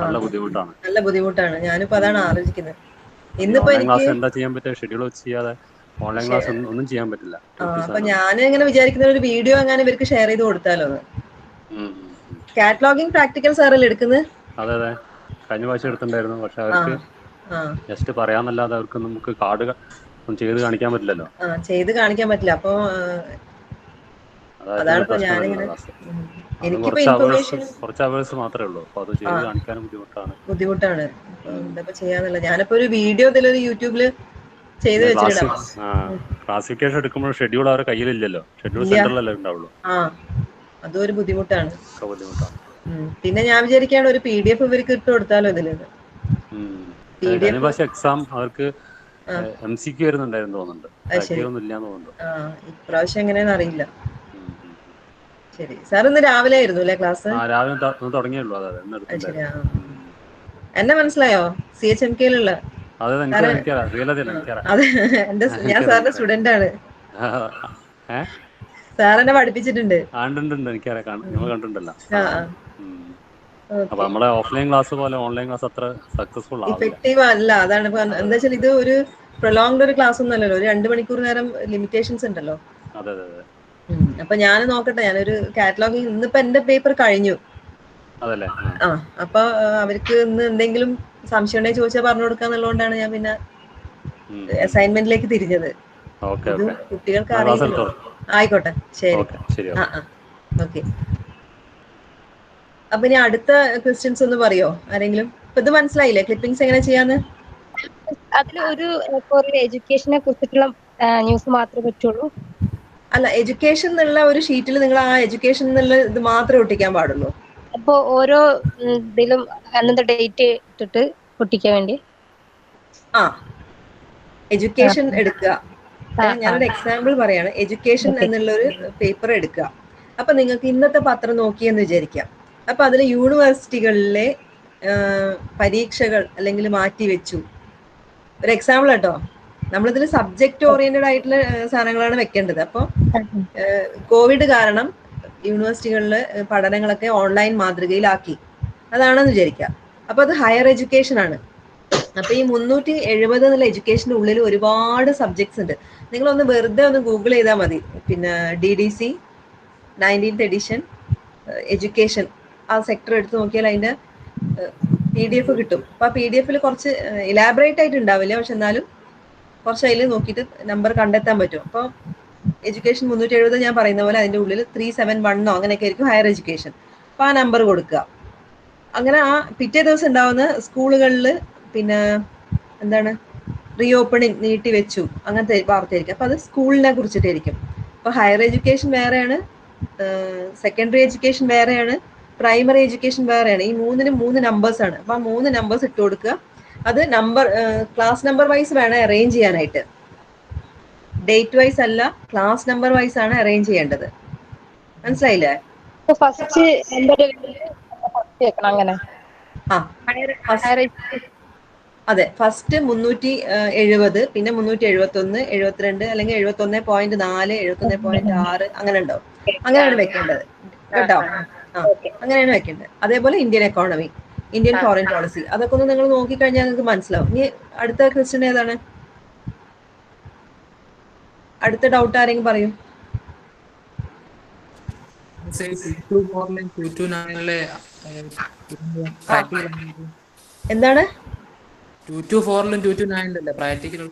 നല്ല ബുദ്ധിമുട്ടാണ്. നല്ല ബുദ്ധിമുട്ടാണ്. ഞാനിപ്പോ അതാണ് ആലോചിക്കുന്നത്. ഈ ഇന്നിപ്പോ ഓൺലൈൻ എനിക്ക് ക്ലാസ് എന്താ ചെയ്യാൻ പറ്റുക? ഷെഡ്യൂൾ വെച്ച് ചെയ്യാതെ ഓൺലൈൻ ക്ലാസ് ഒന്നും ചെയ്യാൻ പറ്റില്ല. അപ്പൊ ഞാൻ ഇങ്ങനെ വിചാരിക്കുന്ന ഒരു വീഡിയോ അങ്ങനെ ഇവർക്ക് ഷെയർ ചെയ്ത് കൊടുത്താലോ. കാറ്റലോഗിങ് പ്രാക്ടിക്കൽ സാറല്ലേ എടുക്കുന്നത്? അതെ അതെ, കഴിഞ്ഞ പ്രാവശ്യം എടുത്തിട്ടുണ്ടായിരുന്നു. പക്ഷെ അവർക്ക് ജസ്റ്റ് പറയാന്നല്ലാതെ അവർക്ക് നമുക്ക് കാർഡ് ചെയ്ത് കാണിക്കാൻ പറ്റില്ലല്ലോ. ചെയ്ത് കാണിക്കാൻ പറ്റില്ല. അപ്പൊ അതാണ് ഇപ്പൊ ഞാനിങ്ങനെ എനിക്കിപ്പോ ഇൻഫർമേഷൻ കുറച്ച് അവേഴ്സ് മാത്രമേ ഉള്ളൂ. അപ്പൊ അത് ചെയ്ത് കാണിക്കാനും ബുദ്ധിമുട്ടാണ്. എന്താ ചെയ്യാന്നില്ല. ഞാനിപ്പോ ഒരു വീഡിയോ ഇതിലൊരു യൂട്യൂബില് ചെയ്ത് വെച്ചിട്ടുണ്ടാവും. ക്ലാസിഫിക്കേഷൻ എടുക്കുമ്പോൾ ഷെഡ്യൂൾ അവരുടെ കയ്യിലില്ലല്ലോ. ഷെഡ്യൂൾ സെന്ററിലല്ലേ ഉണ്ടാവുള്ളൂ. അതും ഒരു ബുദ്ധിമുട്ടാണ്. പിന്നെ ഞാൻ വിചാരിക്കുകയാണ് ഒരു PDF ഇവർക്ക് ഇട്ട് കൊടുത്താലോ ഇതില്. കഴിഞ്ഞ പ്രാവശ്യം എക്സാം അവർക്ക് MCQ വരുന്നുണ്ടായിരുന്നു തോന്നുന്നുണ്ട്. ഇപ്രാവശ്യം എങ്ങനെയാന്ന് അറിയില്ല. ശരി സാർ, ഇന്ന് രാവിലെ ആയിരുന്നു അല്ലേ ക്ലാസ്? രാവിലെ തുടങ്ങിയുള്ളൂ. അതെ, എന്നെ മനസ്സിലായോ? CHMK-യിലുള്ള അതെ, ഞാൻ സാറിന്റെ സ്റ്റുഡന്റ് ആണ്. സാർ എന്നെ പഠിപ്പിച്ചിട്ടുണ്ട്. എനിക്കറിയാം, നിങ്ങൾ കണ്ടിട്ടുണ്ടല്ലോ. അപ്പൊ നമ്മളെ ഓഫ്ലൈൻ ക്ലാസ് പോലെ ഓൺലൈൻ ക്ലാസ് അത്ര സക്സസ്ഫുൾ ഇഫക്റ്റീവ് അല്ല. അതാണ് ഇപ്പൊ എന്താ വെച്ചാൽ ഇത് ഒരു പ്രൊലോങ്ഡ് ഒരു ക്ലാസ് ഒന്നും അല്ലല്ലോ. ഒരു 2 മണിക്കൂർ നേരം ലിമിറ്റേഷൻസ് ഉണ്ടല്ലോ. അതെ അതെ അതെ. അപ്പൊ ഞാൻ നോക്കട്ടെ, ഞാനൊരു കാറ്റലോഗിങ് ഇന്നിപ്പോ എന്റെ പേപ്പർ കഴിഞ്ഞു. അതല്ലേ. അപ്പൊ അവർക്ക് ഇന്ന് എന്തെങ്കിലും സംശയം ഉണ്ടെങ്കിൽ ചോദിച്ചാൽ പറഞ്ഞു കൊടുക്കാന്നുള്ളതുകൊണ്ടാണ് ഞാൻ പിന്നെ അസൈൻമെന്റിലേക്ക് തിരിഞ്ഞത്. ഇത് കുട്ടികൾക്ക് അറിയില്ലല്ലോ. ആയിക്കോട്ടെ, ശരി. ഓക്കെ. അപ്പൊ ഇനി അടുത്ത ക്വസ്റ്റ്യൻസ് ഒന്ന് പറയോ ആരെങ്കിലും? ഇപ്പൊ ഇത് മനസ്സിലായില്ലേ ക്ലിപ്പിംഗ്സ് എങ്ങനെ ചെയ്യാന്ന്? അതിൽ ഒരു എഡ്യൂക്കേഷനെ കുറിച്ചിട്ടുള്ള ന്യൂസ് മാത്രമേ പറ്റുള്ളൂ? അല്ല, എഡ്യൂക്കേഷൻ എന്നുള്ള ഒരു ഷീറ്റിൽ നിങ്ങൾ ആ എഡ്യൂക്കേഷൻ എന്നുള്ള ഇത് മാത്രമേ ഒട്ടിക്കാൻ പാടുള്ളൂ. അപ്പൊ ഓരോ ഇതിലും അന്നത്തെ ഡേറ്റ് ഇട്ടിട്ട് ഒട്ടിക്കാൻ വേണ്ടി എഡ്യൂക്കേഷൻ എടുക്കുക. ഞാനൊരു എക്സാമ്പിൾ പറയാണ്. എഡ്യൂക്കേഷൻ എന്നുള്ളൊരു പേപ്പർ എടുക്കുക. അപ്പൊ നിങ്ങൾക്ക് ഇന്നത്തെ പത്രം നോക്കിയെന്ന് വിചാരിക്കാം. അപ്പൊ അതിൽ യൂണിവേഴ്സിറ്റികളിലെ പരീക്ഷകൾ അല്ലെങ്കിൽ മാറ്റിവെച്ചു. ഒരു എക്സാമ്പിൾ കേട്ടോ. നമ്മളിതിൽ സബ്ജക്ട് ഓറിയന്റഡ് ആയിട്ടുള്ള സാധനങ്ങളാണ് വെക്കേണ്ടത്. അപ്പോൾ കോവിഡ് കാരണം യൂണിവേഴ്സിറ്റികളിലെ പഠനങ്ങളൊക്കെ ഓൺലൈൻ മാതൃകയിലാക്കി. അതാണെന്ന് വിചാരിക്കാം. അപ്പൊ അത് ഹയർ എഡ്യൂക്കേഷൻ ആണ്. അപ്പൊ ഈ 370 എന്നുള്ള എഡ്യൂക്കേഷന്റെ ഉള്ളിൽ ഒരുപാട് സബ്ജക്ട്സ് ഉണ്ട്. നിങ്ങളൊന്ന് വെറുതെ ഒന്ന് ഗൂഗിൾ ചെയ്താൽ മതി. പിന്നെ DDC 19th എഡിഷൻ എഡ്യൂക്കേഷൻ ആ സെക്ടർ എടുത്ത് നോക്കിയാൽ അതിന്റെ PDF കിട്ടും. അപ്പൊ ആ PDF കുറച്ച് ഇലാബറേറ്റ് ആയിട്ട് ഉണ്ടാവില്ല. പക്ഷെ എന്നാലും കുറച്ച് അതിൽ നോക്കിയിട്ട് നമ്പർ കണ്ടെത്താൻ പറ്റും. അപ്പോൾ എഡ്യൂക്കേഷൻ 370 ഞാൻ പറയുന്ന പോലെ അതിന്റെ ഉള്ളിൽ 371 അങ്ങനെയൊക്കെ ആയിരിക്കും ഹയർ എഡ്യൂക്കേഷൻ. അപ്പൊ ആ നമ്പർ കൊടുക്കുക. അങ്ങനെ ആ പിറ്റേ ദിവസം ഉണ്ടാവുന്ന സ്കൂളുകളിൽ പിന്നെ എന്താണ് റീ ഓപ്പണിംഗ് നീട്ടി വെച്ചു അങ്ങനത്തെ വാർത്തയായിരിക്കും. അപ്പൊ അത് സ്കൂളിനെ കുറിച്ചിട്ടായിരിക്കും. അപ്പൊ ഹയർ എഡ്യൂക്കേഷൻ വേറെയാണ്, സെക്കൻഡറി എഡ്യൂക്കേഷൻ വേറെയാണ്, പ്രൈമറി എഡ്യൂക്കേഷൻ വേറെയാണ്. ഈ മൂന്നിനും 3 നമ്പേഴ്സ് ആണ്. അപ്പൊ ആ 3 നമ്പേഴ്സ് ഇട്ട് കൊടുക്കുക. അത് നമ്പർ ക്ലാസ് നമ്പർ വൈസ് വേണം അറേഞ്ച് ചെയ്യാനായിട്ട്. ഡേറ്റ് വൈസ് അല്ല, ക്ലാസ് നമ്പർ വൈസ് ആണ് അറേഞ്ച് ചെയ്യേണ്ടത്. മനസ്സിലായില്ലേ? ഫസ്റ്റ് അങ്ങനെ അതെ, ഫസ്റ്റ് 370, പിന്നെ 371, 72 അല്ലെങ്കിൽ 71.4, 71.6 അങ്ങനെ ഉണ്ടാവും. അങ്ങനെയാണ് വെക്കേണ്ടത് കേട്ടോ. അങ്ങനെയാണ് വെക്കേണ്ടത്. അതേപോലെ Indian economy, Indian foreign policy, അതൊക്കെ ഒന്ന് നിങ്ങൾ നോക്കിക്കഴിഞ്ഞാൽ നിങ്ങൾക്ക് മനസ്സിലാവും. ഇനി അടുത്ത ക്വസ്റ്റ്യൻ ഏതാണ്? അടുത്ത ഡൗട്ട് ആരെങ്കിലും പറയൂ. എന്താണ്? 224-ലും 229-ലും പ്രാക്ടിക്കൽ.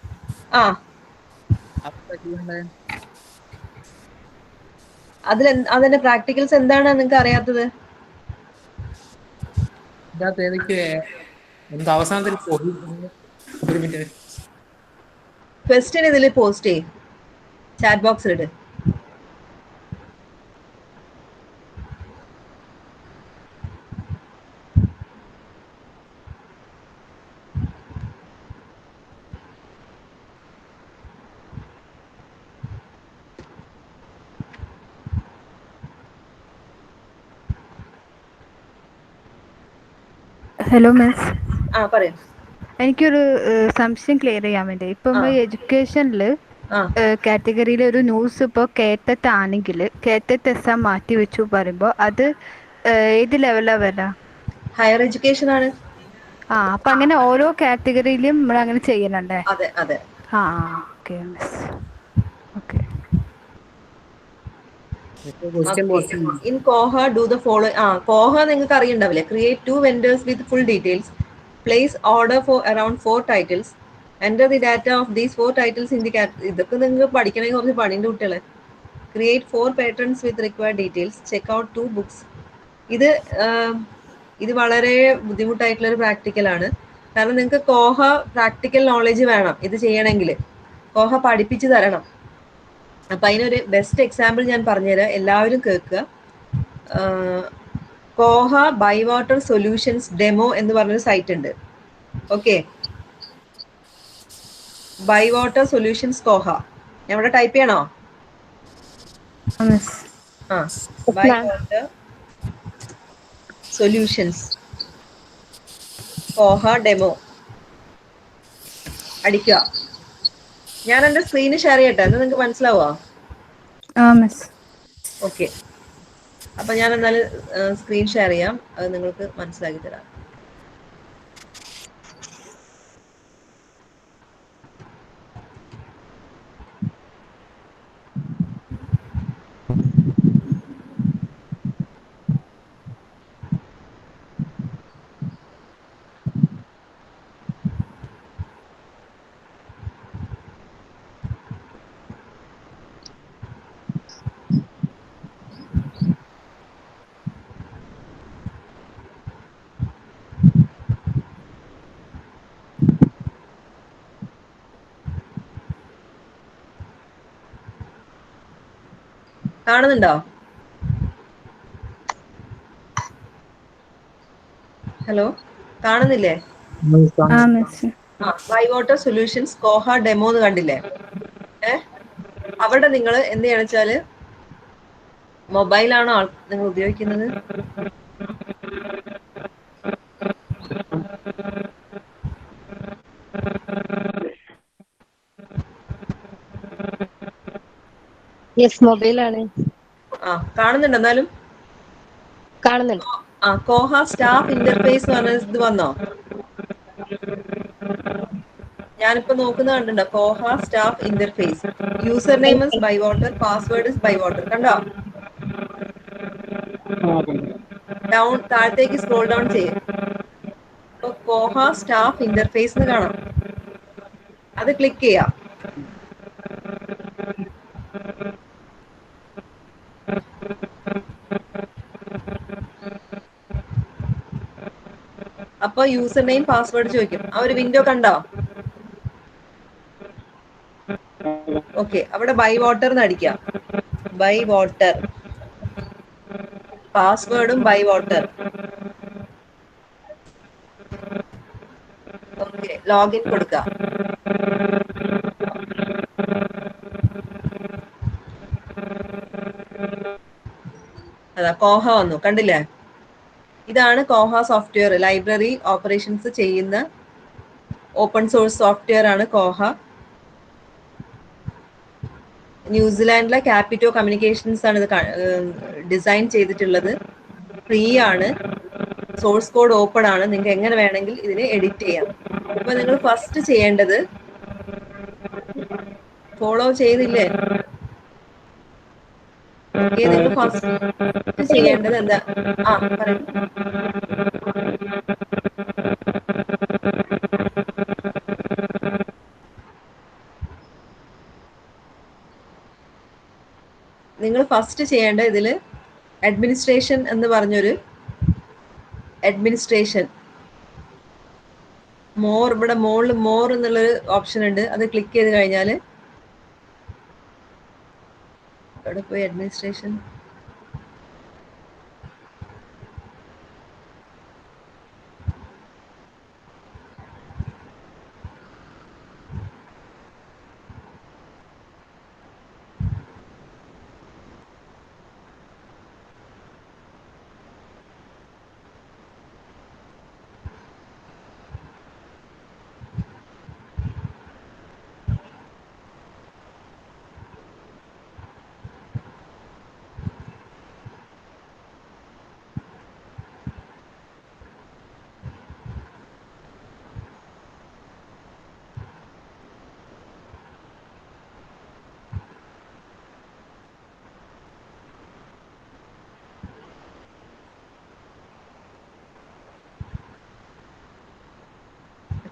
അതിന്റെ പ്രാക്ടിക്കൽസ് എന്താണ് നിങ്ങൾക്ക് അറിയാത്തത്? അവസാനത്തിൽ ക്വസ്റ്റ്യൻ ഇതിൽ പോസ്റ്റ് ചെയ്യും, ചാറ്റ് ബോക്സിൽ ഇട്. Hello miss. പറയൂ. എനിക്കൊരു സംശയം ക്ലിയർ ചെയ്യാൻ വേണ്ടി. ഇപ്പം ആ എഡ്യൂക്കേഷനിൽ ആ കാറ്റഗറിയിൽ ഒരു ന്യൂസ് ഇപ്പോൾ കേറ്ററ്റ് ആണെങ്കിൽ കേറ്ററ്റ് എക്സാം മാറ്റി വെച്ചു പറയുമ്പോൾ അത് ഏത് ലെവലാണ് വരാ? ഹയർ എഡ്യൂക്കേഷൻ ആണ്. അപ്പം അങ്ങനെ ഓരോ കാറ്റഗറിയിലും നമ്മൾ അങ്ങനെ ചെയ്യണല്ലേ? അതെ അതെ. ആ okay miss. Okay. Question Okay. In Koha, do the following. Koha നിങ്ങൾക്ക് അറിയണ്ടാവില്ലേ? Create 2 vendors with full details. Place order for around 4 titles. Enter the data of these 4 titles in the ഇതൊക്കെ നിങ്ങൾക്ക് പഠിക്കണമെങ്കിൽ കുറച്ച് പണിൻ്റെ കുട്ടികളെ. Create 4 patrons with required details. Check out 2 books. ഇത് വളരെ ബുദ്ധിമുട്ടായിട്ടുള്ള ഒരു പ്രാക്ടിക്കലാണ്. കാരണം നിങ്ങൾക്ക് കോഹ പ്രാക്ടിക്കൽ നോളജ് വേണം ഇത് ചെയ്യണമെങ്കിൽ. കോഹ പഠിപ്പിച്ച് തരണം. അപ്പം അതിനൊരു ബെസ്റ്റ് എക്സാമ്പിൾ ഞാൻ പറഞ്ഞുതരാം, എല്ലാവരും കേൾക്കുക. Koha ByWater Solutions demo എന്ന് പറഞ്ഞൊരു സൈറ്റ് ഉണ്ട്. Okay, ByWater Solutions Koha. ഞാൻ ഇവിടെ ടൈപ്പ് ചെയ്യണോ? Miss. ByWater Solutions Koha demo അടിക്കുക. ഞാൻ എൻ്റെ സ്ക്രീന് ഷെയർ ചെയ്യട്ടെ, എന്ന് നിങ്ങൾക്ക് മനസ്സിലാവുക? മിസ്. ഓക്കെ, അപ്പം ഞാൻ എന്നാലും സ്ക്രീൻ ഷെയർ ചെയ്യാം, അത് നിങ്ങൾക്ക് മനസ്സിലാക്കി തരാം. കാണുന്നുണ്ടോ? ഹലോ, കാണുന്നില്ലേ? Miss. ByWater Solutions Koha demo എന്ന് കണ്ടില്ലേ? അവിടെ നിങ്ങൾ എന്ത് ചെയ്യണം വെച്ചാല്, മൊബൈലാണോ നിങ്ങൾ ഉപയോഗിക്കുന്നത്? യെസ്, മൊബൈലാണ്. കാണുന്നുണ്ട് എന്നാലും? കാണുന്നുണ്ട്. കോഹ സ്റ്റാഫ് ഇന്റർഫേസ് എന്ന് പറഞ്ഞ ഇത് വന്നോ? ഞാനിപ്പോ നോക്കുന്ന കണ്ടുണ്ടോ? Koha staff interface, user name is ByWater, password is ByWater. കണ്ടോ? താഴത്തേക്ക് സ്ക്രോൾ ഡൗൺ ചെയ്യും. കോഹ സ്റ്റാഫ് ഇന്റർഫേസ് എന്ന് കാണാം, അത് ക്ലിക്ക് ചെയ്യാം. അപ്പൊ യൂസർ നെയിം പാസ്വേഡ് ചോദിക്കും. ആ ഒരു വിൻഡോ കണ്ടോ? ഓക്കെ, അവിടെ ബൈ വാട്ടർ എന്ന് അടിക്കാം. ബൈ വാട്ടർ, പാസ്വേഡും ബൈ വാട്ടർ. ഓക്കെ, ലോഗിൻ കൊടുക്കാം. അതാ കോഹ വന്നു, കണ്ടില്ലേ? ഇതാണ് കോഹ സോഫ്റ്റ്വെയർ. ലൈബ്രറി ഓപ്പറേഷൻസ് ചെയ്യുന്ന ഓപ്പൺ സോഴ്സ് സോഫ്റ്റ്വെയർ ആണ് കോഹ. ന്യൂസിലാൻഡിലെ ക്യാപിറ്റോ കമ്മ്യൂണിക്കേഷൻസ് ആണ് ഇത് ഡിസൈൻ ചെയ്തിട്ടുള്ളത്. ഫ്രീ ആണ്, സോഴ്സ് കോഡ് ഓപ്പൺ ആണ്, നിങ്ങൾക്ക് എങ്ങനെ വേണമെങ്കിൽ ഇതിനെ എഡിറ്റ് ചെയ്യാം. അപ്പൊ നിങ്ങൾ ഫസ്റ്റ് ചെയ്യേണ്ടത്, ഫോളോ ചെയ്തില്ലേ? ഓക്കെ, നിങ്ങൾ ഫസ്റ്റ് ചെയ്യേണ്ടത് എന്താ? പറയൂ. നിങ്ങൾ ഫസ്റ്റ് ചെയ്യേണ്ട ഇതിൽ അഡ്മിനിസ്ട്രേഷൻ എന്ന് പറഞ്ഞൊരു അഡ്മിനിസ്ട്രേഷൻ മോർ, ഇവിടെ മോളിൽ മോർ എന്നുള്ളൊരു ഓപ്ഷൻ ഉണ്ട്, അത് ക്ലിക്ക് ചെയ്ത് കഴിഞ്ഞാൽ അവിടെ പോയി അഡ്മിനിസ്ട്രേഷൻ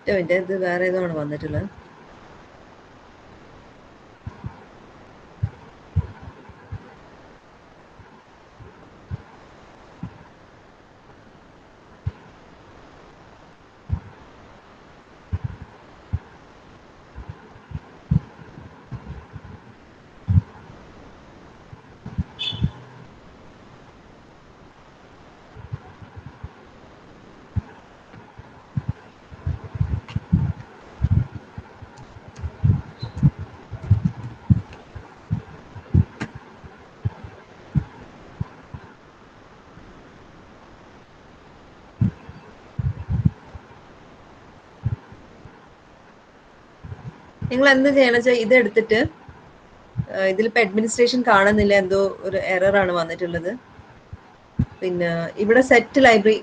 ഇത് വേറെ ഏതാണ് വന്നിട്ടുള്ളത്? നിങ്ങൾ എന്ത് ചെയ്യണം വെച്ചാൽ ഇത് എടുത്തിട്ട് ഇതിലിപ്പോ അഡ്മിനിസ്ട്രേഷൻ കാണുന്നില്ല, എന്തോ ഒരു എറർ ആണ് വന്നിട്ടുള്ളത്. പിന്നെ ഇവിടെ സെറ്റ് ലൈബ്രറി,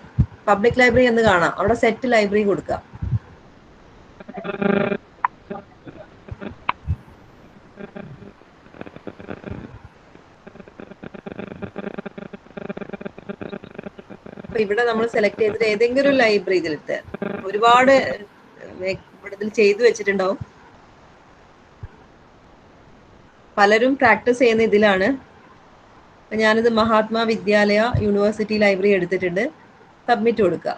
പബ്ലിക് ലൈബ്രറി എന്ന് കാണാം, അവിടെ സെറ്റ് ലൈബ്രറി കൊടുക്കുക. അപ്പൊ ഇവിടെ നമ്മൾ സെലക്ട് ചെയ്തിട്ട് ഏതെങ്കിലും ഒരു ലൈബ്രറി ഇതിലത്തെ ഒരുപാട് ഇതിൽ ചെയ്തു വെച്ചിട്ടുണ്ടാവും. പലരും പ്രാക്ടീസ് ചെയ്യുന്ന ഇതിലാണ്. ഞാനിത് മഹാത്മാ വിദ്യാലയ യൂണിവേഴ്സിറ്റി ലൈബ്രറി എടുത്തിട്ടുണ്ട്. സബ്മിറ്റ് കൊടുക്കുക.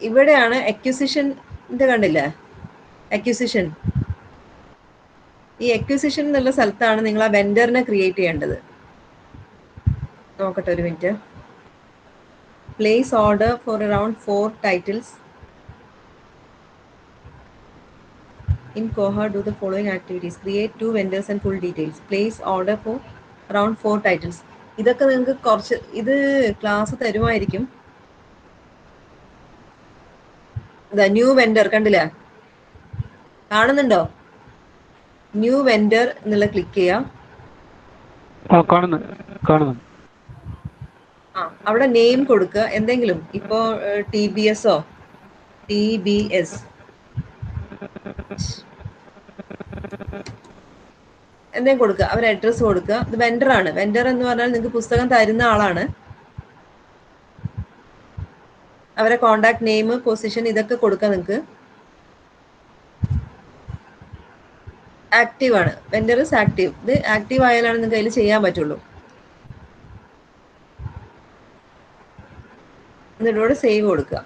ഇവിടെയാണ് അക്വിസിഷന്റെ കണ്ടില്ലേ, അക്വിസിഷൻ. ഈ അക്വിസിഷൻ എന്നുള്ള സ്ഥലത്താണ് നിങ്ങൾ ആ വെൻഡറിനെ ക്രിയേറ്റ് ചെയ്യേണ്ടത്. നോക്കട്ടെ ഒരു minute. Place order for around 4 titles in cohort. Do the following activities: create 2 vendors and full details. Place order for around 4 titles. ഇതൊക്കെ നിങ്ങൾക്ക് കുറച്ച് ഇത് ക്ലാസ് തരുമായിരിക്കും. ന്യൂ വെൻഡർ കണ്ടില്ല, കാണുന്നുണ്ടോ? ന്യൂ വെൻഡർ എന്നുള്ള ക്ലിക്ക് ചെയ്യാം. കാണുന്നു. അവിടെ നെയിം കൊടുക്കുക എന്തെങ്കിലും. ഇപ്പോ TBS എന്തെങ്കിലും കൊടുക്കുക. അവർ അഡ്രസ് കൊടുക്കുക. ഇത് വെൻഡർ ആണ്. വെൻഡർ എന്ന് പറഞ്ഞാൽ നിങ്ങൾക്ക് പുസ്തകം തരുന്ന ആളാണ്. അവരെ കോണ്ടാക്ട് നെയിം, പൊസിഷൻ ഇതൊക്കെ കൊടുക്കുക. നിങ്ങൾക്ക് ആക്റ്റീവ് ആണ്. Vendor is active. ഇത് ആക്റ്റീവ് ആയാലാണ് നിങ്ങൾക്ക് അതിൽ ചെയ്യാൻ പറ്റുള്ളൂ. എന്നിട്ട് സേവ് കൊടുക്കുക.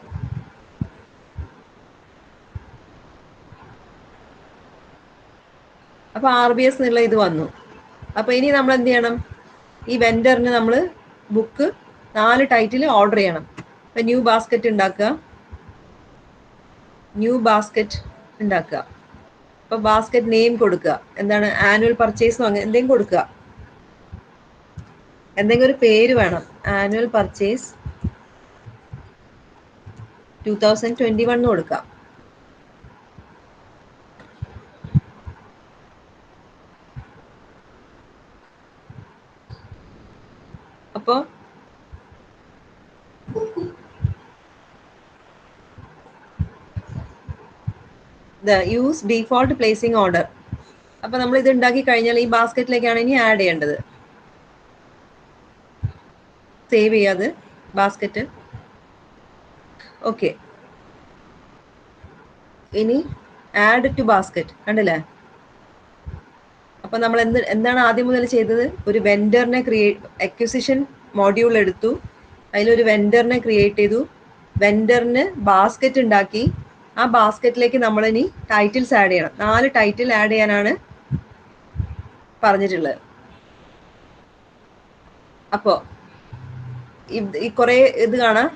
അപ്പൊ RBS എന്നുള്ള ഇത് വന്നു. അപ്പൊ ഇനി നമ്മൾ എന്ത് ചെയ്യണം? ഈ വെൻഡറിന് നമ്മൾ ബുക്ക് 4 ടൈറ്റിൽ ഓർഡർ ചെയ്യണം. അപ്പൊ ന്യൂ ബാസ്ക്കറ്റ് ഉണ്ടാക്കുക. അപ്പൊ ബാസ്ക്കറ്റ് നെയിം കൊടുക്കുക. എന്താണ്? ആനുവൽ പർച്ചേസ് അങ്ങനെ എന്തെങ്കിലും കൊടുക്കുക. എന്തെങ്കിലും ഒരു പേര് വേണം. ആനുവൽ പർച്ചേസ് 2021 കൊടുക്കാം. അപ്പോ യൂസ് ഡീഫോൾട്ട് പ്ലേസിംഗ് ഓർഡർ. അപ്പൊ നമ്മൾ ഇത് ഉണ്ടാക്കി കഴിഞ്ഞാൽ ഈ ബാസ്ക്കറ്റിലേക്കാണ് ഇനി ആഡ് ചെയ്യേണ്ടത്. സേവ് ചെയ്യാത് ബാസ്ക്കറ്റ്. ഓക്കെ, ഇനി ആഡ് ടു ബാസ്ക്കറ്റ് കണ്ടില്ലേ? അപ്പൊ നമ്മൾ എന്താണ് ആദ്യം മുതൽ ചെയ്തത്? ഒരു വെൻഡറിനെ അക്വിസിഷൻ മോഡ്യൂൾ എടുത്തു, അതിലൊരു വെൻഡറിനെ ക്രിയേറ്റ് ചെയ്തു, വെൻഡറിന് ബാസ്ക്കറ്റ് ഉണ്ടാക്കി. ആ ബാസ്ക്കറ്റിലേക്ക് നമ്മൾ ഇനി ടൈറ്റിൽസ് ആഡ് ചെയ്യണം. 4 ടൈറ്റിൽ ആഡ് ചെയ്യാനാണ് പറഞ്ഞിട്ടുള്ളത്. അപ്പോ ഈ കുറെ ഇത് കാണാം.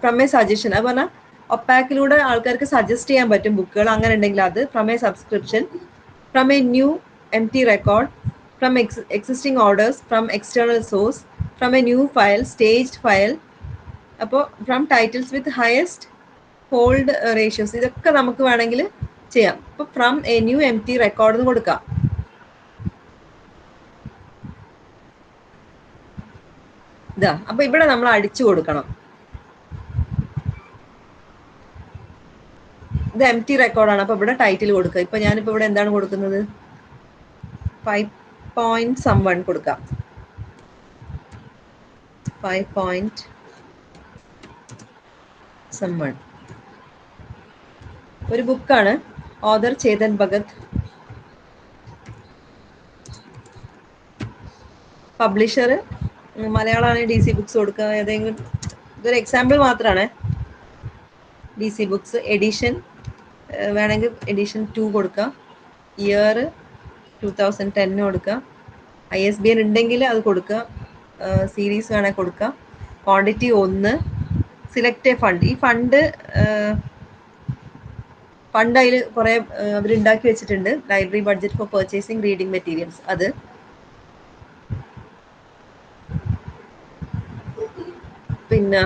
ഫ്രം എ സജഷൻ, അത് പറഞ്ഞാൽ ഒപ്പാക്കിലൂടെ ആൾക്കാർക്ക് സജസ്റ്റ് ചെയ്യാൻ പറ്റും ബുക്കുകൾ. അങ്ങനെ ഉണ്ടെങ്കിൽ അത് from A subscription, from A new empty record, from existing orders, from external source, from a new file, staged file. അപ്പോൾ from titles with highest hold ratios ഇതൊക്കെ നമുക്ക് വേണമെങ്കിൽ ചെയ്യാം. അപ്പോൾ from A new empty record എന്ന് കൊടുക്കാം. അപ്പൊ ഇവിടെ നമ്മൾ അടിച്ചു കൊടുക്കണം. ഇത് എം ടി റെക്കോർഡാണ്. അപ്പോൾ ഇവിടെ ടൈറ്റിൽ കൊടുക്കുക. ഇപ്പം ഞാനിപ്പോൾ ഇവിടെ എന്താണ് കൊടുക്കുന്നത്? 5.1 കൊടുക്കാം. 5.1 ഒരു ബുക്കാണ്. ഓഥർ ചേതൻ ഭഗത്, പബ്ലിഷർ മലയാളമാണ്. DC ബുക്സ് കൊടുക്കുക. ഏതെങ്കിലും ഇതൊരു എക്സാമ്പിൾ മാത്രമാണ്. DC ബുക്സ് എഡിഷൻ വേണമെങ്കിൽ എഡിഷൻ 2 കൊടുക്കുക. ഇയർ 2010 കൊടുക്കുക. ISBN ഉണ്ടെങ്കിൽ അത് കൊടുക്കുക. സീരീസ് വേണമെങ്കിൽ കൊടുക്കുക. ക്വാണ്ടിറ്റി 1. Select A fund. ഈ ഫണ്ട് അതിൽ കുറേ അവരുണ്ടാക്കി വെച്ചിട്ടുണ്ട്. Library budget four purchasing reading materials. അത് പിന്നെ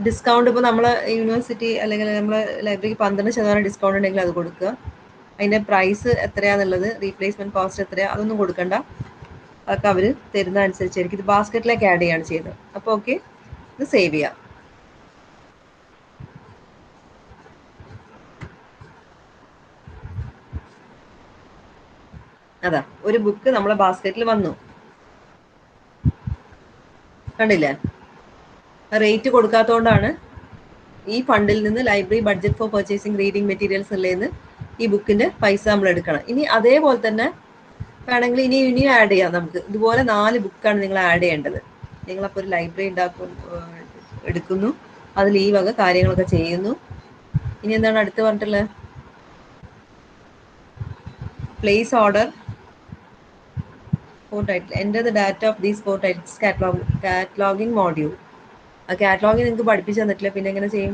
ഡിസ്കൗണ്ട് ഇപ്പോൾ നമ്മളെ യൂണിവേഴ്സിറ്റി അല്ലെങ്കിൽ നമ്മളെ ലൈബ്രറിക്ക് 12% ഡിസ്കൗണ്ട് ഉണ്ടെങ്കിൽ അത് കൊടുക്കുക. അതിൻ്റെ പ്രൈസ് എത്രയാണെന്നുള്ളത്, റീപ്ലേസ്മെൻറ്റ് കോസ്റ്റ് എത്രയാണ്, അതൊന്നും കൊടുക്കണ്ട. അതൊക്കെ അവർ തരുന്ന അനുസരിച്ചായിരിക്കും. ഇത് ബാസ്ക്കറ്റിലേക്ക് ആഡ് ചെയ്യാണ് ചെയ്യുന്നത്. അപ്പോൾ ഓക്കെ, ഇത് സേവ് ചെയ്യാം. അതാ ഒരു ബുക്ക് നമ്മളെ ബാസ്ക്കറ്റിൽ വന്നു, കണ്ടില്ലേ? റേറ്റ് കൊടുക്കാത്തതുകൊണ്ടാണ് ഈ ഫണ്ടിൽ നിന്ന് library budget four purchasing reading materials ഉള്ളതെന്ന് ഈ ബുക്കിന്റെ പൈസ നമ്മൾ എടുക്കണം. ഇനി അതേപോലെ തന്നെ വേണമെങ്കിൽ ഇനിയും ആഡ് ചെയ്യാം നമുക്ക്. ഇതുപോലെ 4 ബുക്കാണ് നിങ്ങൾ ആഡ് ചെയ്യേണ്ടത്. നിങ്ങളപ്പോൾ ഒരു ലൈബ്രറി എടുക്കുന്നു, അതിൽ ഈ വക കാര്യങ്ങളൊക്കെ ചെയ്യുന്നു. ഇനി എന്താണ് അടുത്ത് പറഞ്ഞിട്ടുള്ളത്? Place order for title. Enter the data of these 4 titles. Cataloguing module. ആ കാറ്റലോഗിങ് നിങ്ങൾക്ക് പഠിപ്പിച്ചു തന്നിട്ടില്ല, പിന്നെ എങ്ങനെ ചെയ്യും?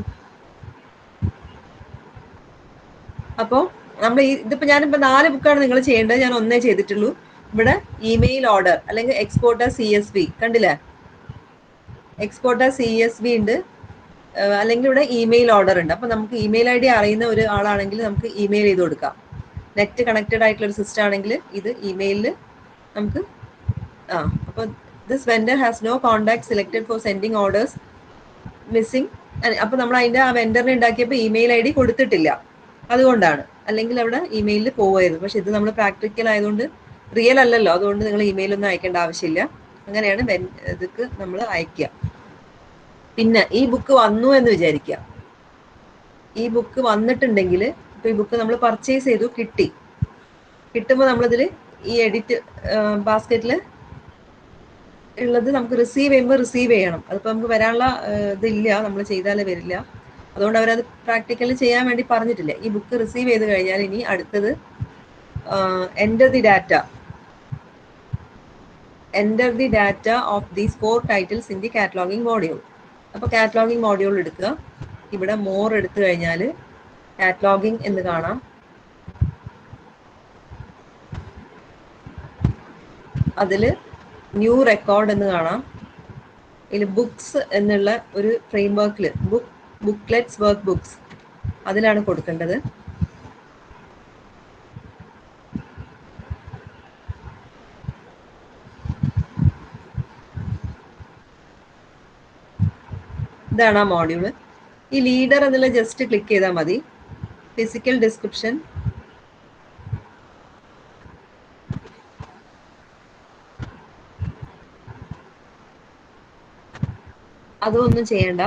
അപ്പോൾ നമ്മൾ ഇതിപ്പോൾ ഞാനിപ്പോൾ 4 ബുക്കാണ് നിങ്ങൾ ചെയ്യേണ്ടത്. ഞാൻ ഒന്നേ ചെയ്തിട്ടുള്ളൂ. ഇവിടെ ഇമെയിൽ ഓർഡർ അല്ലെങ്കിൽ എക്സ്പോർട്ടർ CSV കണ്ടില്ലേ? എക്സ്പോർട്ടർ CSV ഉണ്ട്, അല്ലെങ്കിൽ ഇവിടെ ഇമെയിൽ ഓർഡർ ഉണ്ട്. അപ്പോൾ നമുക്ക് ഇമെയിൽ ID അറിയുന്ന ഒരു ആളാണെങ്കിൽ നമുക്ക് ഇമെയിൽ ചെയ്ത് കൊടുക്കാം. നെറ്റ് കണക്റ്റഡ് ആയിട്ടുള്ള ഒരു സിസ്റ്റം ആണെങ്കിൽ ഇത് ഇമെയിലിൽ നമുക്ക് അപ്പോൾ this vendor has no contact selected for sending orders missing. അപ്പോൾ നമ്മൾ അതിൻ്റെ ആ വെൻഡറിനെ ഉണ്ടാക്കിയപ്പോൾ ഇമെയിൽ ID കൊടുത്തിട്ടില്ല, അതുകൊണ്ടാണ്. അല്ലെങ്കിൽ അവിടെ ഇമെയിലിൽ പോവായിരുന്നു. പക്ഷെ ഇത് നമ്മൾ പ്രാക്ടിക്കൽ ആയതുകൊണ്ട് റിയൽ അല്ലല്ലോ, അതുകൊണ്ട് നിങ്ങൾ ഇമെയിലൊന്നും അയക്കേണ്ട ആവശ്യമില്ല. അങ്ങനെയാണ് ഇതൊക്കെ നമ്മൾ അയക്കുക. പിന്നെ ഈ ബുക്ക് വന്നു എന്ന് വിചാരിക്കുക. ഈ ബുക്ക് വന്നിട്ടുണ്ടെങ്കിൽ ഇപ്പോൾ ഈ ബുക്ക് നമ്മൾ പർച്ചേസ് ചെയ്തു, കിട്ടുമ്പോൾ നമ്മളിതിൽ ഈ എഡിറ്റ് ബാസ്ക്കറ്റിൽ ഉള്ളത് നമുക്ക് റിസീവ് ചെയ്യുമ്പോൾ റിസീവ് ചെയ്യണം. അതിപ്പോൾ നമുക്ക് വരാനുള്ള ഇതില്ല, നമ്മൾ ചെയ്താലേ വരില്ല. അതുകൊണ്ട് അവരത് പ്രാക്ടിക്കലി ചെയ്യാൻ വേണ്ടി പറഞ്ഞിട്ടില്ല. ഈ ബുക്ക് റിസീവ് ചെയ്ത് കഴിഞ്ഞാൽ ഇനി അടുത്തത് enter the data of these 4 titles in the cataloguing module. അപ്പോൾ കാറ്റലോഗിങ് മോഡ്യൂൾ എടുക്കുക. ഇവിടെ മോർ എടുത്തു കഴിഞ്ഞാൽ കാറ്റലോഗിങ് എന്ന് കാണാം. അതിൽ ന്യൂ റെക്കോർഡ് എന്ന് കാണാം. ഇതിൽ ബുക്സ് എന്നുള്ള ഒരു ഫ്രെയിംവർക്കിൽ ബുക്ക്ലെറ്റ്സ് വർക്ക് ബുക്സ് അതിലാണ് കൊടുക്കേണ്ടത്. ഇതാണ് ആ മോഡ്യൂള്. ഈ ലീഡർ എന്നുള്ള ജസ്റ്റ് ക്ലിക്ക് ചെയ്താൽ മതി. ഫിസിക്കൽ ഡിസ്ക്രിപ്ഷൻ, അതൊന്നും ചെയ്യണ്ട.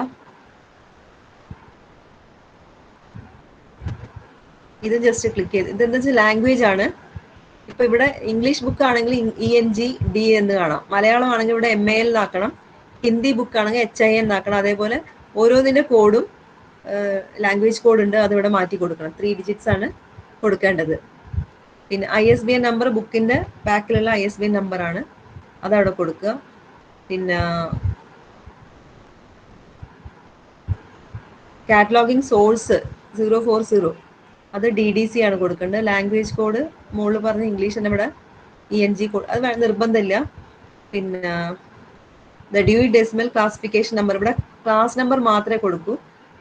ഇത് ജസ്റ്റ് ക്ലിക്ക് ചെയ്ത് ഇതെന്താ വെച്ചാൽ ലാംഗ്വേജ് ആണ്. ഇപ്പൊ ഇവിടെ ഇംഗ്ലീഷ് ബുക്ക് ആണെങ്കിൽ ENGD എന്ന് കാണാം. മലയാളം ആണെങ്കിൽ ഇവിടെ MAL എന്നാക്കണം. ഹിന്ദി ബുക്ക് ആണെങ്കിൽ HIN എന്നാക്കണം. അതേപോലെ ഓരോന്നിന്റെ കോഡും ലാംഗ്വേജ് കോഡ് ഉണ്ട്, അതിവിടെ മാറ്റി കൊടുക്കണം. 3 digits ആണ് കൊടുക്കേണ്ടത്. പിന്നെ ISBN നമ്പർ ബുക്കിന്റെ ബാക്കിലുള്ള ISBN നമ്പർ ആണ്, അതവിടെ കൊടുക്കുക. പിന്നെ കാറ്റലോഗിങ് സോഴ്സ് 040 അത് DDC ആണ് കൊടുക്കേണ്ടത്. ലാംഗ്വേജ് കോഡ് മുകളിൽ പറഞ്ഞ ഇംഗ്ലീഷ് തന്നെ ഇവിടെ ENG കോഡ് അത് നിർബന്ധമില്ല. പിന്നെ the Dewey decimal classification number ഇവിടെ ക്ലാസ് നമ്പർ മാത്രമേ കൊടുക്കൂ,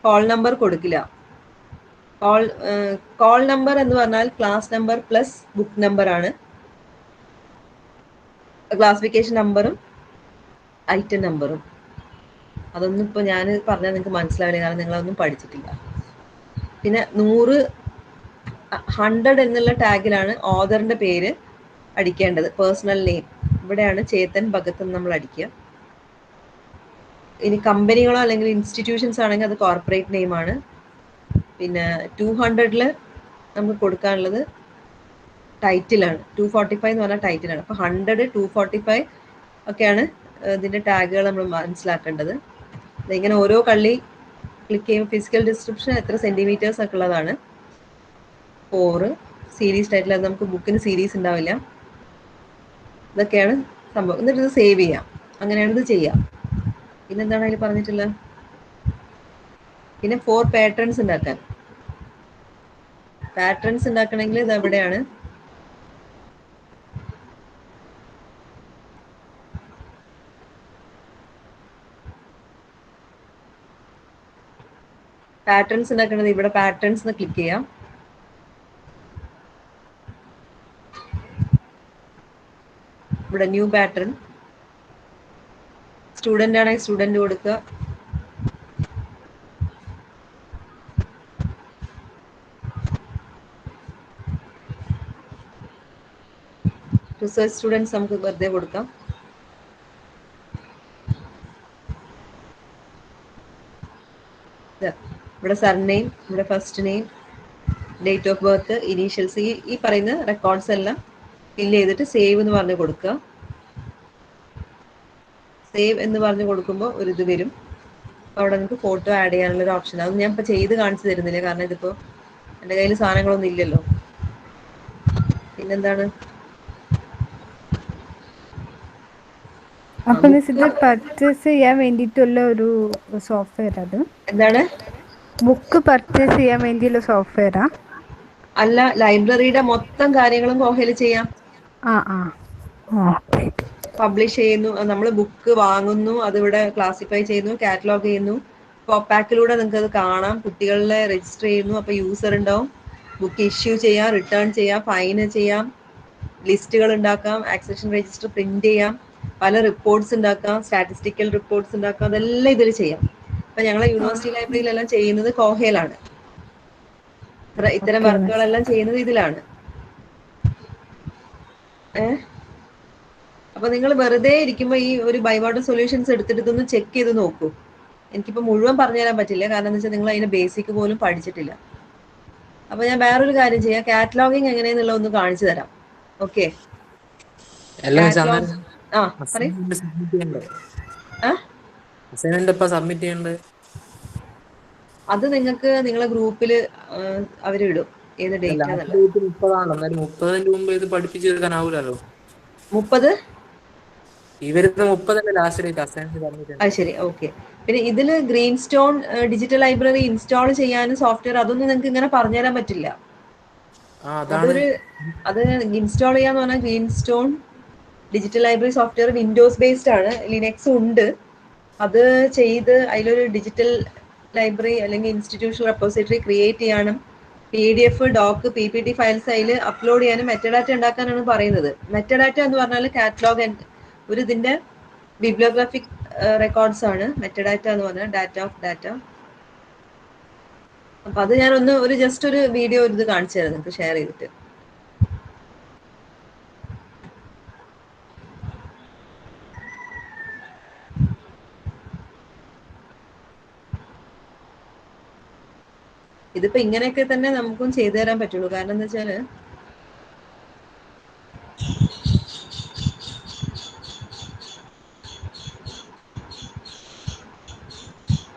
കോൾ നമ്പർ കൊടുക്കില്ല. കോൾ നമ്പർ എന്ന് പറഞ്ഞാൽ class number plus book number ആണ്. ക്ലാസിഫിക്കേഷൻ നമ്പറും ഐറ്റം നമ്പറും അതൊന്നും ഇപ്പോൾ ഞാൻ പറഞ്ഞാൽ നിങ്ങൾക്ക് മനസ്സിലാവില്ല, കാരണം നിങ്ങളതൊന്നും പഠിച്ചിട്ടില്ല. പിന്നെ 100 എന്നുള്ള ടാഗിലാണ് ഓതറിന്റെ പേര് അടിക്കേണ്ടത്, പേഴ്സണൽ നെയിം. ഇവിടെയാണ് ചേതൻ ഭഗത് എന്ന് നമ്മൾ അടിക്കുക. ഇനി കമ്പനികളോ അല്ലെങ്കിൽ ഇൻസ്റ്റിറ്റ്യൂഷൻസ് ആണെങ്കിൽ അത് കോർപ്പറേറ്റ് നെയിമാണ്. പിന്നെ 200 നമുക്ക് കൊടുക്കാനുള്ളത് ടൈറ്റിലാണ്. 245 എന്ന് പറഞ്ഞാൽ ടൈറ്റിലാണ്. അപ്പോൾ 100, 245 ഒക്കെയാണ് ഇതിന്റെ ടാഗുകൾ നമ്മൾ മനസ്സിലാക്കേണ്ടത്. ഇങ്ങനെ ഓരോ കള്ളി ക്ലിക്ക് ചെയ്യുമ്പോൾ ഫിസിക്കൽ ഡിസ്ക്രിപ്ഷൻ എത്ര സെന്റിമീറ്റേഴ്സ് ഒക്കെ ഉള്ളതാണ്. 4 സീരീസ് ടൈറ്റിൽ, അത് നമുക്ക് ബുക്കിന് സീരീസ് ഉണ്ടാവില്ല. ഇതൊക്കെയാണ് സംഭവം. എന്നിട്ട് ഇത് സേവ് ചെയ്യാം. അങ്ങനെയാണ് ഇത് ചെയ്യാം. പിന്നെന്താണ് അതിൽ പറഞ്ഞിട്ടുള്ളത്? പിന്നെ 4 പാറ്റേൺസ് ഉണ്ടാക്കാൻ. പാറ്റേൺസ് ഉണ്ടാക്കണമെങ്കിൽ ഇത് എവിടെയാണ്? പാറ്റേൺസ് ഉണ്ടാക്കുന്നത് ഇവിടെ പാറ്റേൺസ് എന്ന് ക്ലിക്ക് ചെയ്യാം. ഇവിടെ ന്യൂ പാറ്റേൺ. സ്റ്റുഡന്റ് ആണെങ്കിൽ സ്റ്റുഡന്റ് കൊടുക്കുക. റിസർച്ച് സ്റ്റുഡൻസ് നമുക്ക് വെറുതെ കൊടുക്കാം. ഇവിടെ സർനെയിം, ഇവിടെ first name, date of birth, initials, ഈ പറയുന്ന റെക്കോർഡ്സ് എല്ലാം ഫില്ല് ചെയ്തിട്ട് സേവ് എന്ന് പറഞ്ഞ് കൊടുക്കുക. സേവ് എന്ന് പറഞ്ഞ് കൊടുക്കുമ്പോൾ ഒരു ഇത് വരും. അപ്പോൾ അവിടെ നിങ്ങൾക്ക് ഫോട്ടോ ആഡ് ചെയ്യാനുള്ള ഒരു ഓപ്ഷൻ. അത് ഞാൻ ഇപ്പോൾ ചെയ്ത് കാണിച്ചു തരുന്നില്ല, കാരണം ഇതിപ്പോൾ എൻ്റെ കയ്യിൽ സാധനങ്ങളൊന്നും ഇല്ലല്ലോ. പിന്നെന്താണ്? അപ്പൊ മിസ് ഇത് പർച്ചേസ് ചെയ്യാൻ വേണ്ടിയിട്ടുള്ള ഒരു സോഫ്റ്റ്വെയർ, അത് എന്താണ്? ബുക്ക് പർച്ചേസ് ചെയ്യാൻ വേണ്ടിയുള്ള സോഫ്റ്റ്വെയറാ? അല്ല, ലൈബ്രറിയുടെ മൊത്തം കാര്യങ്ങളും കോഹയിൽ ചെയ്യാം. പബ്ലിഷ് ചെയ്യുന്നു, നമ്മൾ ബുക്ക് വാങ്ങുന്നു, അതിവിടെ ക്ലാസിഫൈ ചെയ്യുന്നു, കാറ്റലോഗ് ചെയ്യുന്നു. പോപ്പാക്കിലൂടെ നിങ്ങൾക്ക് അത് കാണാം. കുട്ടികളെ രജിസ്റ്റർ ചെയ്യുന്നു, അപ്പോൾ യൂസർ ഉണ്ടാവും. ബുക്ക് ഇഷ്യൂ ചെയ്യാം, റിട്ടേൺ ചെയ്യാം, ഫൈൻ ചെയ്യാം, ലിസ്റ്റുകൾ ഉണ്ടാക്കാം, ആക്സഷൻ രജിസ്റ്റർ പ്രിന്റ് ചെയ്യാം, പല റിപ്പോർട്ട്സ് ഉണ്ടാക്കാം, സ്റ്റാറ്റിസ്റ്റിക്കൽ റിപ്പോർട്ട്സ് ഉണ്ടാക്കാം. അതെല്ലാം ഇതിൽ ചെയ്യാം. അപ്പൊ ഞങ്ങളെ യൂണിവേഴ്സിറ്റി ലൈബ്രറിയിലെല്ലാം ചെയ്യുന്നത് കോഹയിലാണ്. ഇത്തരം വർക്കുകളെല്ലാം ചെയ്യുന്നത് ഇതിലാണ്. അപ്പൊ നിങ്ങൾ വെറുതെ ഇരിക്കുമ്പോൾ ഈ ഒരു ബൈവാട്ടർ സൊല്യൂഷൻസ് എടുത്തിട്ട് ഇതൊന്ന് ചെക്ക് ചെയ്ത് നോക്കൂ. എനിക്കിപ്പോൾ മുഴുവൻ പറഞ്ഞു തരാൻ പറ്റില്ല, കാരണം എന്താ വെച്ചാൽ നിങ്ങൾ അതിന്റെ ബേസിക് പോലും പഠിച്ചിട്ടില്ല. അപ്പൊ ഞാൻ വേറൊരു കാര്യം ചെയ്യാം, കാറ്റലോഗിങ് എങ്ങനെയെന്നുള്ള ഒന്ന് കാണിച്ചു തരാം. ഓക്കെ, അത് നിങ്ങൾക്ക് നിങ്ങളെ ഗ്രൂപ്പിൽ അവരിടും ഏത് ഡേറ്റ്. 30 അത് ശരി, ഓക്കെ. പിന്നെ ഇതിൽ green stone digital library install ചെയ്യാനും സോഫ്റ്റ്വെയർ അതൊന്നും നിങ്ങൾക്ക് ഇങ്ങനെ പറഞ്ഞുതരാൻ പറ്റില്ല. അത് ഇൻസ്റ്റാൾ ചെയ്യാന്ന് പറഞ്ഞാൽ green stone digital library software Windows based ആണ്, ലിനക്സും ഉണ്ട്. അത് ചെയ്ത് അതിലൊരു ഡിജിറ്റൽ ലൈബ്രറി അല്ലെങ്കിൽ ഇൻസ്റ്റിറ്റ്യൂഷണൽ റെപ്പോസിറ്ററി ക്രിയേറ്റ് ചെയ്യാനും PDF, ഡോക്ക്, PPT ഫയൽസ് അതിൽ അപ്ലോഡ് ചെയ്യാനും മെറ്റഡാറ്റ ഉണ്ടാക്കാനാണ് പറയുന്നത്. മെറ്റഡാറ്റ എന്ന് പറഞ്ഞാൽ കാറ്റലോഗ് ഒരു ഇതിന്റെ ബിബ്ലിയോഗ്രാഫിക് റെക്കോർഡ്സ് ആണ് മെറ്റഡാറ്റ എന്ന് പറഞ്ഞാൽ, ഡാറ്റ ഓഫ് ഡാറ്റ. അപ്പൊ അത് ഞാൻ ഒരു ജസ്റ്റ് ഒരു വീഡിയോ ഇത് കാണിച്ചു തരാം നിങ്ങൾക്ക് ഷെയർ ചെയ്തിട്ട്. ഇതിപ്പോ ഇങ്ങനെയൊക്കെ തന്നെ നമുക്കും ചെയ്തു തരാൻ പറ്റുള്ളൂ. കാരണം എന്താ വെച്ചാല്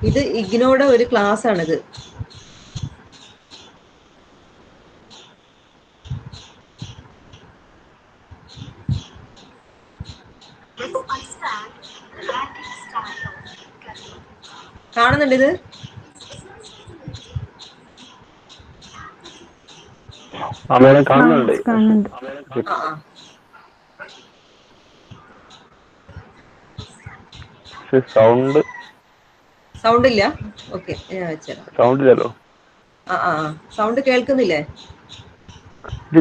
ഇത് ഇഗ്നോയുടെ ഒരു ക്ലാസ് ആണിത്. കാണുന്നുണ്ട് ഇത്? കാണുന്നുണ്ട്. സൗണ്ട് ഇല്ല? ഓക്കെ, ഞാൻ വെച്ചുതരാം. സൗണ്ട് ഇല്ലല്ലോ. സൗണ്ട് കേൾക്കുന്നില്ലേ?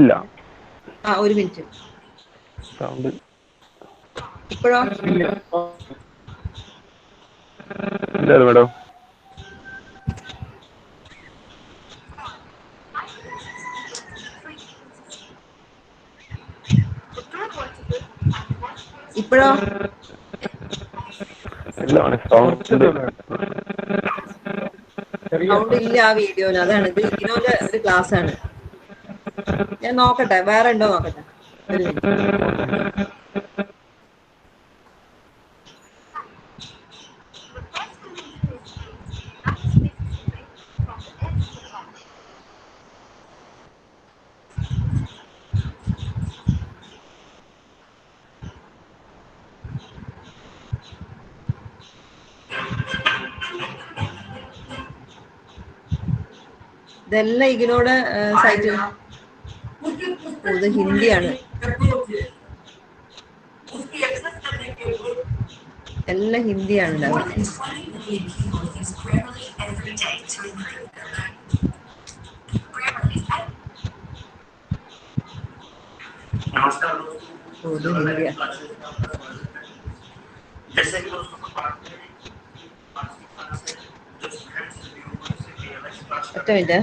ഇല്ല. ഒരു മിനിറ്റ്. സൗണ്ട് ഇപ്പോഴോ? ഇല്ല മേഡം. ഇപ്പോഴോ? സൗണ്ട് ഇല്ല ആ വീഡിയോന്. അതാണ്, ഇത് ഇഗ്നോന്റെ ഒരു ക്ലാസ് ആണ്. ഞാൻ നോക്കട്ടെ വേറെ ഉണ്ടോ നോക്കട്ടെ. ഒരു മിനിറ്റ്. ഇതെല്ലാം ഇഗ്നോയുടെ സൈറ്റ്. ഇത് ഹിന്ദിയാണ്, എല്ലാം ഹിന്ദിയാണ് ഉണ്ടാവുക. ഇത് ഹിന്ദിയാ. ഒറ്റ മിനിറ്റ്.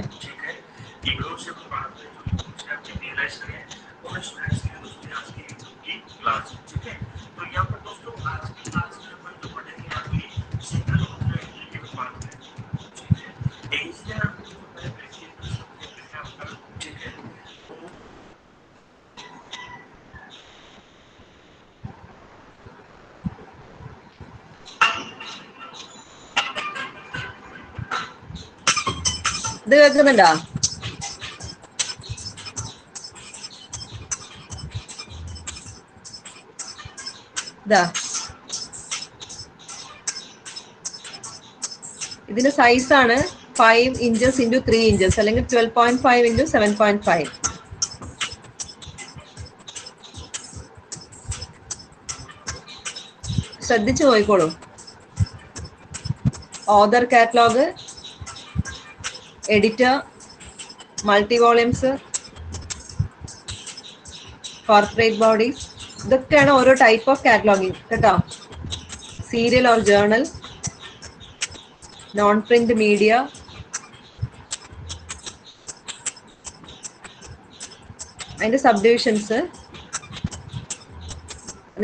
ഇത് കേൾക്കുന്നുണ്ടോ? ഇതാ, ഇതിന്റെ സൈസ് ആണ് 5 inches into 3 inches അല്ലെങ്കിൽ 12.5 into 7.5. ശ്രദ്ധിച്ചു നോക്കിക്കോളൂ. Author catalogue, editor, multi volumes, corporate bodies, ഇതൊക്കെയാണ് ഓരോ ടൈപ്പ് ഓഫ് കാറ്റലോഗിങ് കേട്ടോ. Serial or journal, non print media, അതിന്റെ സബ് ഡിവിഷൻസ്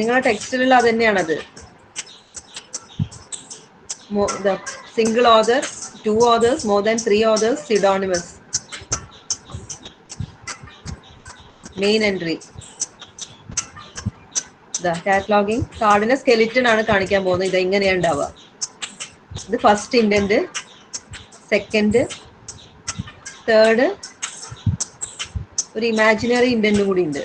നിങ്ങളുടെ ടെക്സ്റ്റിലുള്ള അത് തന്നെയാണത്. Single author, 2 authors, more than 3 authors, pseudonymous. Main entry. The cataloging. കാർഡിന്റെ സ്കെലിറ്റൺ ആണ് കാണിക്കാൻ പോകുന്നത്. ഇത് എങ്ങനെയാണ് ഉണ്ടാവുക. ഇത് ഫസ്റ്റ് ഇൻഡന്റ്, സെക്കൻഡ്, തേർഡ്, ഒരു ഇമാജിനറി ഇൻഡന്റ് കൂടി ഉണ്ട്.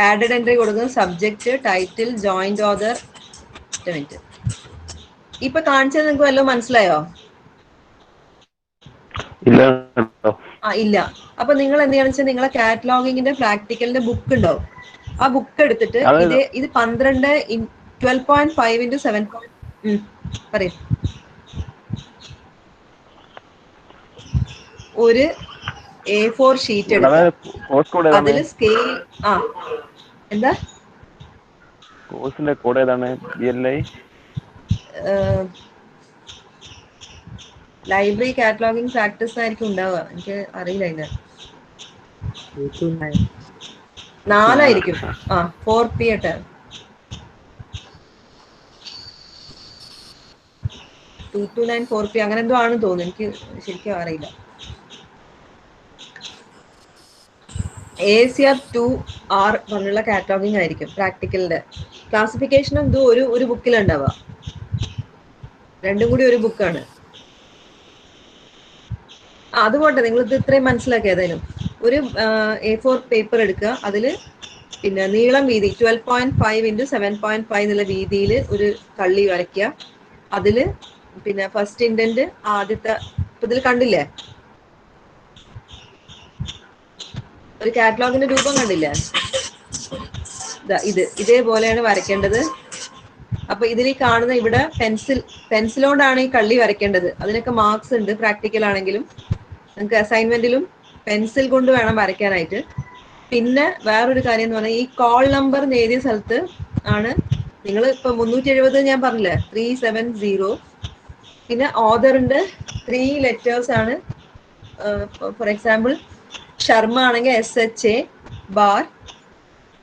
ആഡഡ് എൻട്രി കൊടുക്കുന്നത് subject, title, joint author. Minute, ഇപ്പൊ കാണിച്ചത് നിങ്ങൾക്ക് വല്ലതും മനസ്സിലായോ? ഇല്ല. അപ്പൊ നിങ്ങൾ എന്ത് ചെയ്യണം വെച്ചാൽ നിങ്ങളെ കാറ്റലോഗിങ്ങിന്റെ പ്രാക്ടിക്കലിന്റെ ബുക്ക് ഉണ്ടാവും. ആ ബുക്ക് എടുത്തിട്ട് ഇത് 12.5 into 7. പറയും. ഒരു A4 ഷീറ്റ് എടുക്കുക. അതില് സ്കെയിൽ എന്താ കോഴ്സിന്റെ കോഡ് ഏതാണ്? BLI ലൈബ്രറി കാറ്റലോഗിങ് പ്രാക്ടീസ് ആയിരിക്കും ഉണ്ടാവുക. എനിക്ക് അറിയില്ല. അതിന് 4 4P ആയിട്ട് 229 4P അങ്ങനെ എന്തോ ആണെന്ന് തോന്നുന്നു. എനിക്ക് ശരിക്കും അറിയില്ല. ACR 2R പറഞ്ഞുള്ള കാറ്റലോഗിങ് ആയിരിക്കും പ്രാക്ടിക്കലിന്റെ. ക്ലാസിഫിക്കേഷനും ഇതും ഒരു ബുക്കിലുണ്ടാവുക. രണ്ടും കൂടി ഒരു ബുക്കാണ്. അതുകൊണ്ട് നിങ്ങൾ ഇത് ഇത്രയും മനസ്സിലാക്കി. ഏതായാലും ഒരു A4 പേപ്പർ എടുക്കുക. അതില് പിന്നെ നീളം വീതി 12.5 into 7.5 എന്നുള്ള വീതിയിൽ ഒരു കള്ളി വരയ്ക്കുക. അതില് പിന്നെ ഫസ്റ്റ് ഇൻഡന്റ് ആദ്യത്തെ ഇതിൽ കണ്ടില്ലേ, ഒരു കാറ്റലോഗിന്റെ രൂപം കണ്ടില്ലേ? ഇതേപോലെയാണ് വരയ്ക്കേണ്ടത്. അപ്പൊ ഇതിൽ കാണുന്ന ഇവിടെ പെൻസിൽ കൊണ്ടാണ് ഈ കള്ളി വരയ്ക്കേണ്ടത്. അതിനൊക്കെ മാർക്സ് ഉണ്ട് പ്രാക്ടിക്കൽ ആണെങ്കിലും. നിങ്ങൾക്ക് അസൈൻമെന്റിലും പെൻസിൽ കൊണ്ട് വേണം വരയ്ക്കാനായിട്ട്. പിന്നെ വേറൊരു കാര്യം എന്ന് പറഞ്ഞാൽ ഈ കോൾ നമ്പർ എഴുതിയ സ്ഥലത്ത് ആണ് നിങ്ങൾ ഇപ്പൊ 370 ഞാൻ പറഞ്ഞില്ലേ, 370. പിന്നെ ഓതറിന്റെ 3 ലെറ്റേഴ്സ് ആണ്. ഫോർ എക്സാമ്പിൾ ശർമ്മ ആണെങ്കിൽ SHA ബാർ,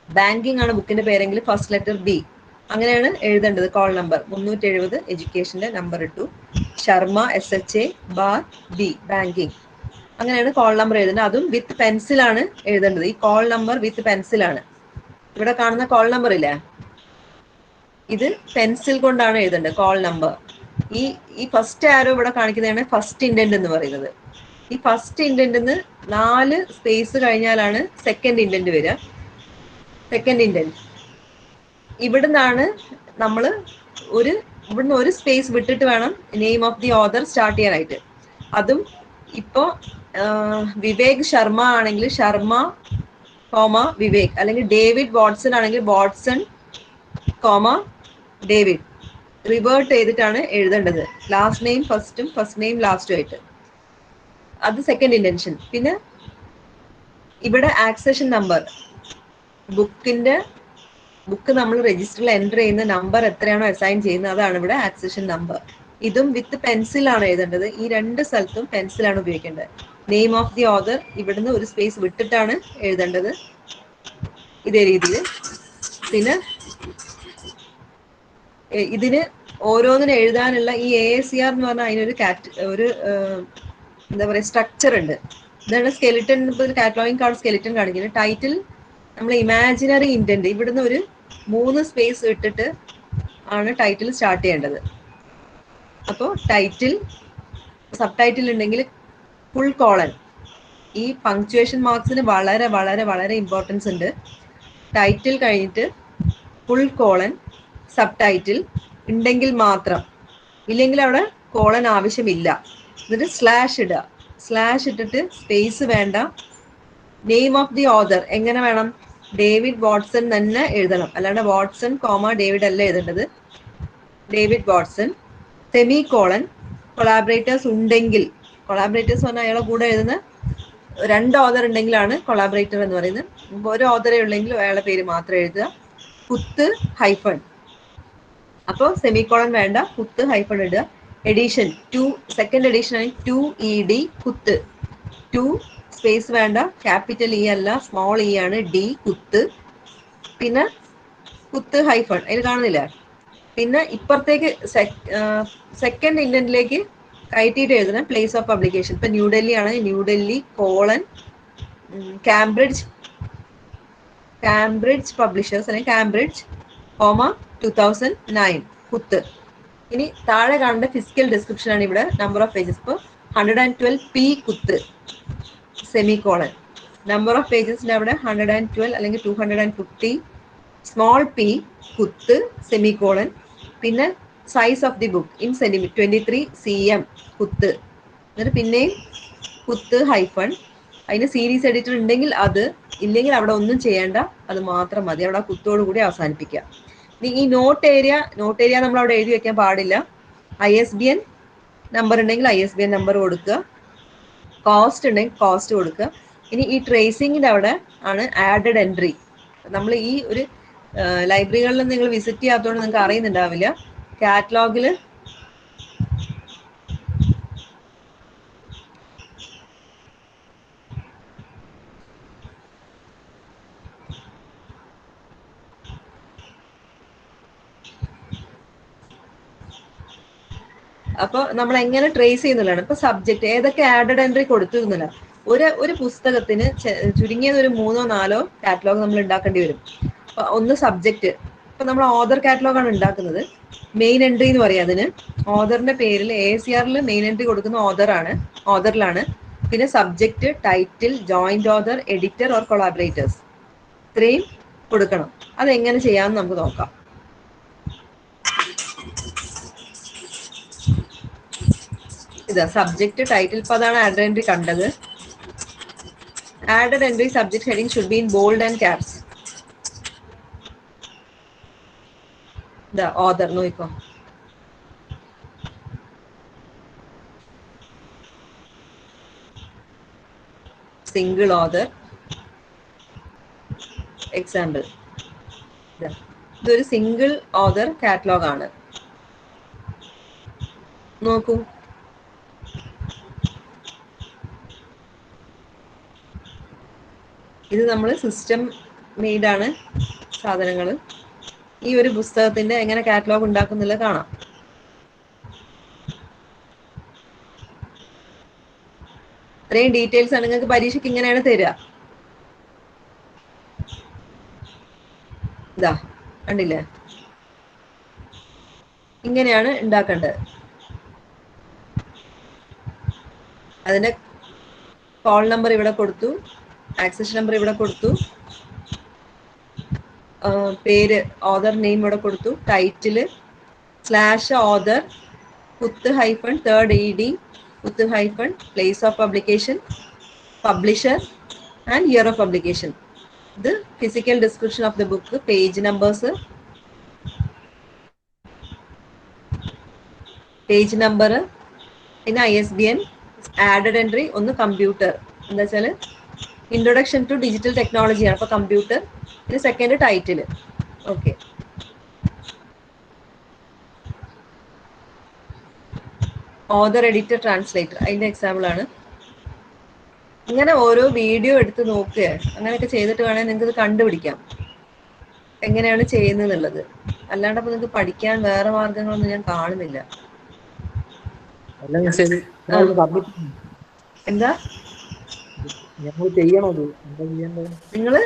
ബാങ്കിങ് ആണ് ബുക്കിന്റെ പേരെങ്കിൽ ഫസ്റ്റ് ലെറ്റർ B. അങ്ങനെയാണ് എഴുതേണ്ടത്. കോൾ നമ്പർ 370 എഡ്യൂക്കേഷന്റെ നമ്പർ ഇട്ടു. Sharma SHA bar B banking. അങ്ങനെയാണ് കോൾ നമ്പർ എഴുതേണ്ടത്. അതും വിത്ത് പെൻസിലാണ് എഴുതേണ്ടത്. ഈ കോൾ നമ്പർ വിത്ത് പെൻസിലാണ്. ഇവിടെ കാണുന്ന കോൾ നമ്പർ ഇല്ലേ, ഇത് പെൻസിൽ കൊണ്ടാണ് എഴുതേണ്ടത് കോൾ നമ്പർ. ഈ ഫസ്റ്റ് ആരോ ഇവിടെ കാണിക്കുന്നതാണ് ഫസ്റ്റ് ഇൻഡന്റ് എന്ന് പറയുന്നത്. ഈ ഫസ്റ്റ് ഇൻഡന്റിന്ന് 4 സ്പേസ് കഴിഞ്ഞാലാണ് സെക്കൻഡ് ഇൻഡന്റ് വരിക. സെക്കൻഡ് ഇൻഡന്റ് ഇവിടുന്നാണ് നമ്മൾ ഇവിടുന്ന് ഒരു സ്പേസ് വിട്ടിട്ട് വേണം name of the author start ചെയ്യാനായിട്ട്. അതും ഇപ്പോ വിവേക് ശർമ്മ ആണെങ്കിൽ ശർമ്മ കോമ വിവേക്, അല്ലെങ്കിൽ ഡേവിഡ് വാട്സൺ ആണെങ്കിൽ വാട്സൺ കോമ ഡേവിഡ്, റിവേർട്ട് ചെയ്തിട്ടാണ് എഴുതേണ്ടത്. ലാസ്റ്റ് നെയിം ഫസ്റ്റും ഫസ്റ്റ് നെയിം ലാസ്റ്റും ആയിട്ട്. അത് സെക്കൻഡ് ഇന്റൻഷൻ. പിന്നെ ഇവിടെ ആക്സഷൻ നമ്പർ, ബുക്ക് നമ്മൾ രജിസ്റ്ററിൽ എൻ്റർ ചെയ്യുന്ന നമ്പർ എത്രയാണോ അസൈൻ ചെയ്യുന്നത് അതാണ് ഇവിടെ ആക്സഷൻ നമ്പർ. ഇതും വിത്ത് പെൻസിലാണ് എഴുതേണ്ടത്. ഈ 2 സ്ഥലത്തും പെൻസിലാണ് ഉപയോഗിക്കേണ്ടത്. നെയിം ഓഫ് ദി ഓതർ ഇവിടുന്ന് ഒരു സ്പേസ് വിട്ടിട്ടാണ് എഴുതേണ്ടത്, ഇതേ രീതിയിൽ. പിന്നെ ഇതിന് ഓരോന്നിനും എഴുതാനുള്ള ഈ AACR എന്ന് പറഞ്ഞാൽ അതിനൊരു എന്താ പറയുക സ്ട്രക്ചർ ഉണ്ട്. ഇതാണ് സ്കെലിറ്റൻ. കാറ്റലോഗിങ് കാർഡ് സ്കെലിറ്റൻ കാണിക്കുന്നത്. ടൈറ്റിൽ നമ്മൾ ഇമാജിനറി ഇന്റന്റ് ഇവിടുന്ന് ഒരു 3 സ്പേസ് ഇട്ടിട്ട് ആണ് ടൈറ്റിൽ സ്റ്റാർട്ട് ചെയ്യേണ്ടത്. അപ്പോൾ ടൈറ്റിൽ, സബ് ടൈറ്റിൽ ഉണ്ടെങ്കിൽ ഫുൾ കോളൻ. ഈ പങ്ക്ച്വേഷൻ മാർക്സിന് വളരെ വളരെ വളരെ ഇമ്പോർട്ടൻസ് ഉണ്ട്. ടൈറ്റിൽ കഴിഞ്ഞിട്ട് ഫുൾ കോളൻ, സബ് ടൈറ്റിൽ ഉണ്ടെങ്കിൽ മാത്രം, ഇല്ലെങ്കിൽ അവിടെ കോളൻ ആവശ്യമില്ല. എന്നിട്ട് സ്ലാഷ് ഇടുക. സ്ലാഷ് ഇട്ടിട്ട് സ്പേസ് വേണ്ട. നെയിം ഓഫ് ദി ഓതർ എങ്ങനെ വേണം? ഡേവിഡ് വാട്സൺ തന്നെ എഴുതണം, അല്ലാണ്ട് വാട്സൺ കോമ ഡേവിഡ് അല്ല എഴുതേണ്ടത്. David Watson, semi colon. Collaborators ഉണ്ടെങ്കിൽ, കൊളാബറേറ്റേഴ്സ് പറഞ്ഞാൽ അയാളെ കൂടെ എഴുതുന്ന 2 ഓതർ ഉണ്ടെങ്കിലാണ് കൊളാബറേറ്റർ എന്ന് പറയുന്നത്. 1 ഓതറേ ഉള്ളെങ്കിൽ അയാളെ പേര് മാത്രം എഴുതുക. കുത്ത് ഹൈഫൺ, അപ്പോൾ സെമി കോളൻ വേണ്ട, കുത്ത് ഹൈഫൺ ഇടുക. എഡിഷൻ 2, സെക്കൻഡ് എഡിഷൻ ആണ് 2ED കുത്ത്. 2 സ്പേസ് വേണ്ട, ക്യാപിറ്റൽ E അല്ല സ്മോൾ E ആണ്, D കുത്ത്. പിന്നെ കുത്ത് ഹൈഫൺ അതിൽ കാണുന്നില്ല. പിന്നെ ഇപ്പുറത്തേക്ക് സെക്കൻഡ് ഇൻഡന്റിലേക്ക് കയറ്റിയിട്ട് എഴുതണം പ്ലേസ് ഓഫ് പബ്ലിക്കേഷൻ. ഇപ്പൊ ന്യൂഡൽഹി ആണ്, ന്യൂഡൽഹി കോളൻ കാംബ്രിഡ്ജ് പബ്ലിഷേഴ്സ് അല്ലെങ്കിൽ കാംബ്രിഡ്ജ് കോമ 2009 കുത്ത്. ഇനി താഴെ കാണേണ്ട ഫിസിക്കൽ ഡിസ്ക്രിപ്ഷൻ ആണ് ഇവിടെ. നമ്പർ ഓഫ് പേജസ് ഇപ്പോൾ 112 P കുത്ത് സെമി കോളൻ. നമ്പർ ഓഫ് പേജസിന്റെ അവിടെ 112 അല്ലെങ്കിൽ 250 സ്മോൾ p കുത്ത് സെമി കോളൻ. പിന്നെ size of the book in centimetre 23 cm കുത്ത്. എന്നിട്ട് പിന്നെയും കുത്ത് ഹൈഫൺ. അതിന് സീരീസ് എഡിറ്റർ ഉണ്ടെങ്കിൽ അത്, ഇല്ലെങ്കിൽ അവിടെ ഒന്നും ചെയ്യേണ്ട, അത് മാത്രം മതി. അവിടെ കുത്തോടു കൂടി അവസാനിപ്പിക്കുക. ഇനി ഈ നോട്ട് ഏരിയ നമ്മൾ അവിടെ എഴുതി വെക്കാൻ പാടില്ല. ISBN നമ്പർ ഉണ്ടെങ്കിൽ ISBN നമ്പർ കൊടുക്കുക. കോസ്റ്റ് ഉണ്ടെങ്കിൽ കോസ്റ്റ് കൊടുക്കുക. ഇനി ഈ ട്രേസിങ്ങിന്റെ അവിടെ ആണ് ആഡഡ് എൻട്രി. നമ്മൾ ഈ ഒരു ലൈബ്രറികളിൽ നിങ്ങൾ വിസിറ്റ് ചെയ്യാത്തതുകൊണ്ട് നിങ്ങൾക്ക് അറിയുന്നുണ്ടാവില്ല. കാറ്റലോഗിൽ അപ്പോൾ നമ്മൾ എങ്ങനെ ട്രേസ് ചെയ്യുന്നതാണ്. ഇപ്പൊ സബ്ജക്ട് ഏതൊക്കെ ആഡഡ് എൻട്രി കൊടുത്തിരുന്നില്ല. ഒരു പുസ്തകത്തിന് ചുരുങ്ങിയത് ഒരു 3-4 കാറ്റലോഗ് നമ്മൾ ഉണ്ടാക്കേണ്ടി വരും. ഒന്ന് സബ്ജക്ട്. ഇപ്പൊ നമ്മൾ ഓതർ കാറ്റലോഗ് ആണ് ഉണ്ടാക്കുന്നത്. മെയിൻ എൻട്രി എന്ന് പറയാം അതിന്. ഓതറിന്റെ പേരിൽ AACRൽ മെയിൻ എൻട്രി കൊടുക്കുന്ന ഓതറിലാണ്. പിന്നെ subject, title, joint author, editor or collaborators, ഇത്രയും കൊടുക്കണം. അതെങ്ങനെ ചെയ്യാമെന്ന് നമുക്ക് നോക്കാം. ഇതാ സബ്ജക്ട്, ടൈറ്റിൽ. ഇപ്പൊ അതാണ് ആഡഡ് എൻട്രി കണ്ടത്. Added entry subject heading should be in bold and caps. ഇതാ ഓതർ നോക്കോ. Single author example. ഇതൊരു സിംഗിൾ ഓതർ കാറ്റലോഗ് ആണ്. നോക്കൂ, ഇത് നമ്മൾ സിസ്റ്റം മെയ്ഡാണ് സാധനങ്ങൾ. ഈ ഒരു പുസ്തകത്തിന്റെ എങ്ങനെ കാറ്റലോഗ് ഉണ്ടാക്കുന്നുള്ളത് കാണാം. ഇത്രയും ഡീറ്റെയിൽസ് ആണ് നിങ്ങൾക്ക് പരീക്ഷയ്ക്ക് ഇങ്ങനെയാണ് തരിക. ഇതാ കണ്ടില്ലേ, ഇങ്ങനെയാണ് ഉണ്ടാക്കേണ്ടത്. അതിന്റെ കോൾ നമ്പർ ഇവിടെ കൊടുത്തു, ആക്സസ് നമ്പർ ഇവിടെ കൊടുത്തു, പേര് ഓതർ നെയിം ഇവിടെ കൊടുത്തു, title /author _3rd ed _place of publication, publisher and year of publication. The physical description of the book, page numbers, page number, പിന്നെ ISBN, ആഡഡ് എൻട്രി ഒന്ന് computer, എന്താ വെച്ചാൽ ഇൻട്രൊഡക്ഷൻ ടു ഡിജിറ്റൽ ടെക്നോളജി ആണ്, അപ്പോൾ computer. പിന്നെ second title. Okay, author, editor, translator അതിന്റെ example ആണ്. ഇങ്ങനെ ഓരോ വീഡിയോ എടുത്ത് നോക്കുക, അങ്ങനെയൊക്കെ ചെയ്തിട്ട് വേണമെങ്കിൽ നിങ്ങൾക്ക് ഇത് കണ്ടുപിടിക്കാം എങ്ങനെയാണ് ചെയ്യുന്നത് എന്നുള്ളത്. അല്ലാണ്ട് അപ്പൊ നിങ്ങൾക്ക് പഠിക്കാൻ വേറെ മാർഗങ്ങളൊന്നും ഞാൻ കാണുന്നില്ല. എന്താ നിങ്ങള്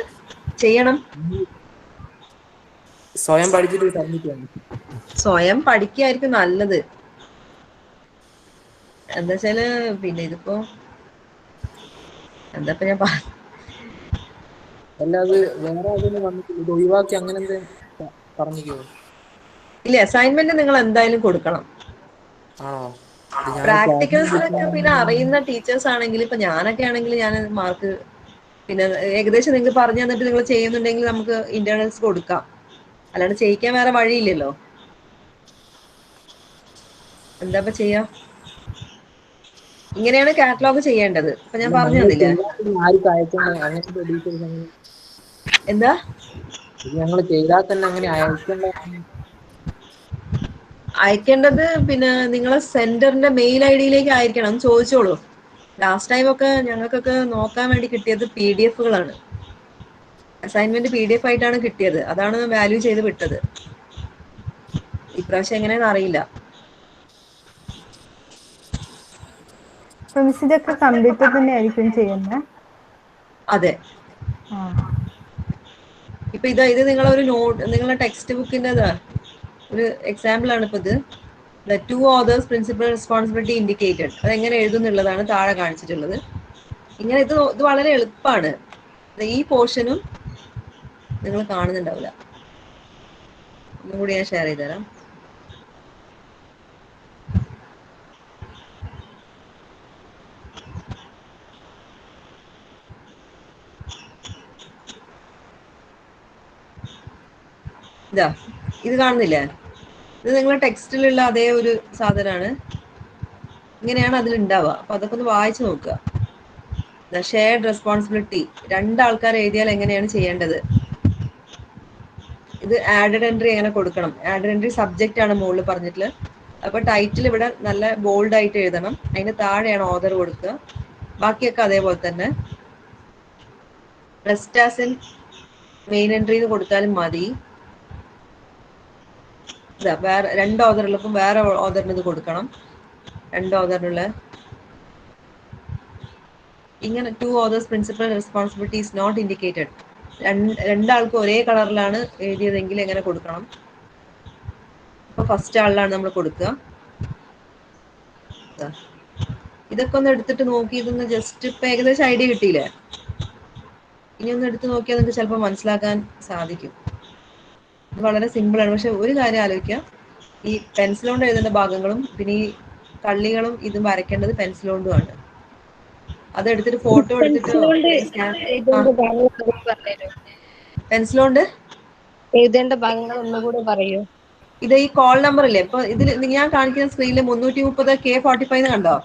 ചെയ്യണം? സ്വയം പഠിച്ചിട്ട് സബ്മിറ്റ് ചെയ്യണം. സ്വയം പഠിക്കായിരിക്കും നല്ലത്. എന്താ വെച്ചാല് പിന്നെ ഇതിപ്പോ എന്താ ഞാൻ അല്ലാതെ വേറെ അതൊന്നും വന്നിട്ടില്ല, ഇത് ഒഴിവാക്കി അങ്ങനെ എന്തെങ്കിലും പറഞ്ഞിരിക്കുമോ? ഇല്ല, അസൈൻമെന്റ് നിങ്ങൾ എന്തായാലും കൊടുക്കണം. ആണോ? പ്രാക്ടിക്കൽസ് പിന്നെ അറിയുന്ന ടീച്ചേഴ്സ് ആണെങ്കിൽ, ഇപ്പൊ ഞാനൊക്കെ ആണെങ്കിൽ ഞാൻ മാർക്ക് പിന്നെ ഏകദേശം നിങ്ങൾക്ക് പറഞ്ഞു തന്നിട്ട് നിങ്ങൾ ചെയ്യുന്നുണ്ടെങ്കിൽ നമുക്ക് ഇന്റേണൽസ് കൊടുക്കാം. അല്ലാണ്ട് ചെയ്യിക്കാൻ വേറെ വഴിയില്ലല്ലോ. എന്താ ചെയ്യാ? ഇങ്ങനെയാണ് കാറ്റലോഗ് ചെയ്യേണ്ടത്. ഇപ്പൊ ഞാൻ പറഞ്ഞു തന്നില്ലേ. എന്താ ഞങ്ങൾ ചെയ്താൽ തന്നെ അങ്ങനെ അയക്കേണ്ട? അയക്കേണ്ടത് പിന്നെ നിങ്ങളെ സെന്ററിന്റെ മെയിൽ ഐഡിയിലേക്ക് ആയിരിക്കണം. ചോദിച്ചോളൂ. ലാസ്റ്റ് ടൈം ഒക്കെ ഞങ്ങൾക്കൊക്കെ നോക്കാൻ വേണ്ടി കിട്ടിയത് PDF-കളാണ്. അസൈൻമെന്റ് PDF ആയിട്ടാണ് കിട്ടിയത്. അതാണ് വാല്യൂ ചെയ്ത് വിട്ടത്. ഇപ്രാവശ്യം എങ്ങനെയാണെന്ന് അറിയില്ല. ഇതൊക്കെ കമ്പ്യൂട്ടർ തന്നെ ആയിരിക്കും ചെയ്യുന്നത്? അതെ. ഇപ്പൊ ഇത് നിങ്ങളൊരു നോട്ട്, നിങ്ങളുടെ ടെക്സ്റ്റ് ബുക്കിന്റെ ഒരു എക്സാമ്പിൾ ആണ് ഇപ്പൊ ഇത്. The 2 authors principal responsibility indicated. അതെങ്ങനെ എഴുതുന്നുള്ളതാണ് താഴെ കാണിച്ചിട്ടുള്ളത്. ഇങ്ങനെ ഇത് വളരെ എളുപ്പമാണ്. ഈ പോർഷനും നിങ്ങൾ കാണുന്നുണ്ടാവില്ല. ഒന്നും കൂടി ഞാൻ ഷെയർ ചെയ്തുതരാം. ഇതാ ഇത് കാണുന്നില്ലേ? ഇത് നിങ്ങളുടെ ടെക്സ്റ്റിലുള്ള അതേ ഒരു സാധനമാണ്. ഇങ്ങനെയാണ് അതിലുണ്ടാവുക. അപ്പൊ അതൊക്കെ ഒന്ന് വായിച്ചു നോക്കുക. ഷെയർഡ് റെസ്പോൺസിബിലിറ്റി, 2 ആൾക്കാർ എഴുതിയാൽ എങ്ങനെയാണ് ചെയ്യേണ്ടത്. ഇത് ആഡഡ് എൻട്രി എങ്ങനെ കൊടുക്കണം. ആഡഡ് എൻട്രി സബ്ജക്റ്റ് ആണ് മുകളിൽ പറഞ്ഞിട്ടുള്ളത്. അപ്പൊ ടൈറ്റിൽ ഇവിടെ നല്ല ബോൾഡ് ആയിട്ട് എഴുതണം. അതിന് താഴെയാണ് ഓതർ കൊടുക്കുക. ബാക്കിയൊക്കെ അതേപോലെ തന്നെ. Rest as in main entry എന്ന് കൊടുത്താലും മതി. വേറെ 2 ഓതർ ഉള്ളപ്പോൾ വേറെ ഓതറിന് ഇത് കൊടുക്കണം. 2 ഓതറിനുള്ള ഇങ്ങനെ 2 authors principal responsibility is not indicated. 2 ആൾക്കും ഒരേ കളറിലാണ് എഴുതിയതെങ്കിൽ എങ്ങനെ കൊടുക്കണം. അപ്പൊ ഫസ്റ്റ് ആളിലാണ് നമ്മൾ കൊടുക്കുക. ഇതൊക്കെ ഒന്ന് എടുത്തിട്ട് നോക്കി, ഇതൊന്ന് ജസ്റ്റ് ഇപ്പൊ ഏകദേശം ഐഡിയ കിട്ടിയില്ലേ. ഇനി ഒന്ന് എടുത്ത് നോക്കിയാൽ നിങ്ങൾക്ക് ചിലപ്പോൾ മനസ്സിലാക്കാൻ സാധിക്കും. ഇത് വളരെ സിമ്പിൾ ആണ്. പക്ഷെ ഒരു കാര്യം ആലോചിക്കുക, ഈ പെൻസിൽ കൊണ്ട് എഴുതേണ്ട ഭാഗങ്ങളും പിന്നെ ഈ കള്ളികളും ഇതും വരയ്ക്കേണ്ടത് പെൻസിൽ കൊണ്ടുമാണ്. അതെടുത്തിട്ട് ഫോട്ടോ എടുത്തിട്ട് പെൻസിലോണ്ട് എഴുതേണ്ട ഭാഗങ്ങൾ ഒന്നുകൂടെ പറയൂ. ഇത് ഈ കോൾ നമ്പർ ഇല്ലേ, ഇപ്പൊ ഇതിൽ ഞാൻ കാണിക്കുന്ന സ്ക്രീനിൽ 330 K45 കണ്ടോ?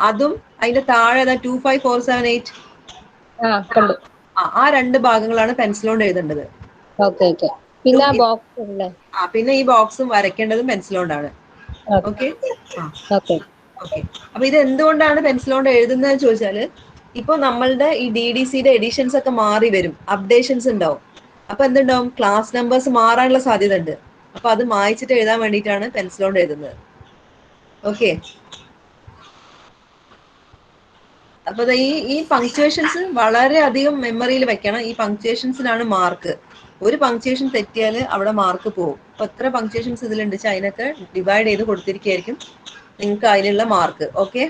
അതും അതിന്റെ താഴെ 25478 ആ 2 ഭാഗങ്ങളാണ് പെൻസിലോണ്ട് എഴുതേണ്ടത്. പിന്നെ ഈ ബോക്സും വരയ്ക്കേണ്ടതും പെൻസിലോണ്ടാണ്. ഓക്കെ. ഓക്കെ. അപ്പൊ ഇത് എന്തുകൊണ്ടാണ് പെൻസിൽ കൊണ്ട് എഴുതുന്നത് ചോദിച്ചാല്, ഇപ്പൊ നമ്മളുടെ ഈ DDCയുടെ എഡിഷൻസ് ഒക്കെ മാറി വരും, അപ്ഡേഷൻസ് ഉണ്ടാവും. അപ്പൊ എന്തുണ്ടാവും, ക്ലാസ് നമ്പേഴ്സ് മാറാനുള്ള സാധ്യത ഉണ്ട്. അപ്പൊ അത് മായ്ച്ചിട്ട് എഴുതാൻ വേണ്ടിയിട്ടാണ് പെൻസിൽ കൊണ്ട് എഴുതുന്നത്. ഓക്കെ. അപ്പൊ ഈ പങ്ക്ച്വേഷൻസ് വളരെ അധികം മെമ്മറിയിൽ വെക്കണം. ഈ പങ്ക്ച്വേഷൻസിനാണ് മാർക്ക്. ഒരു പങ്ക്ച്വേഷൻ തെറ്റിയാൽ അവിടെ മാർക്ക് പോകും. അപ്പൊ എത്ര പങ്ക്ച്വേഷൻസ് ഇതിലുണ്ട് വെച്ചാൽ അതിനൊക്കെ ഡിവൈഡ് ചെയ്ത് കൊടുത്തിരിക്കുകയായിരിക്കും നിങ്ങൾക്ക് അതിനുള്ള മാർക്ക്. ഓക്കെ,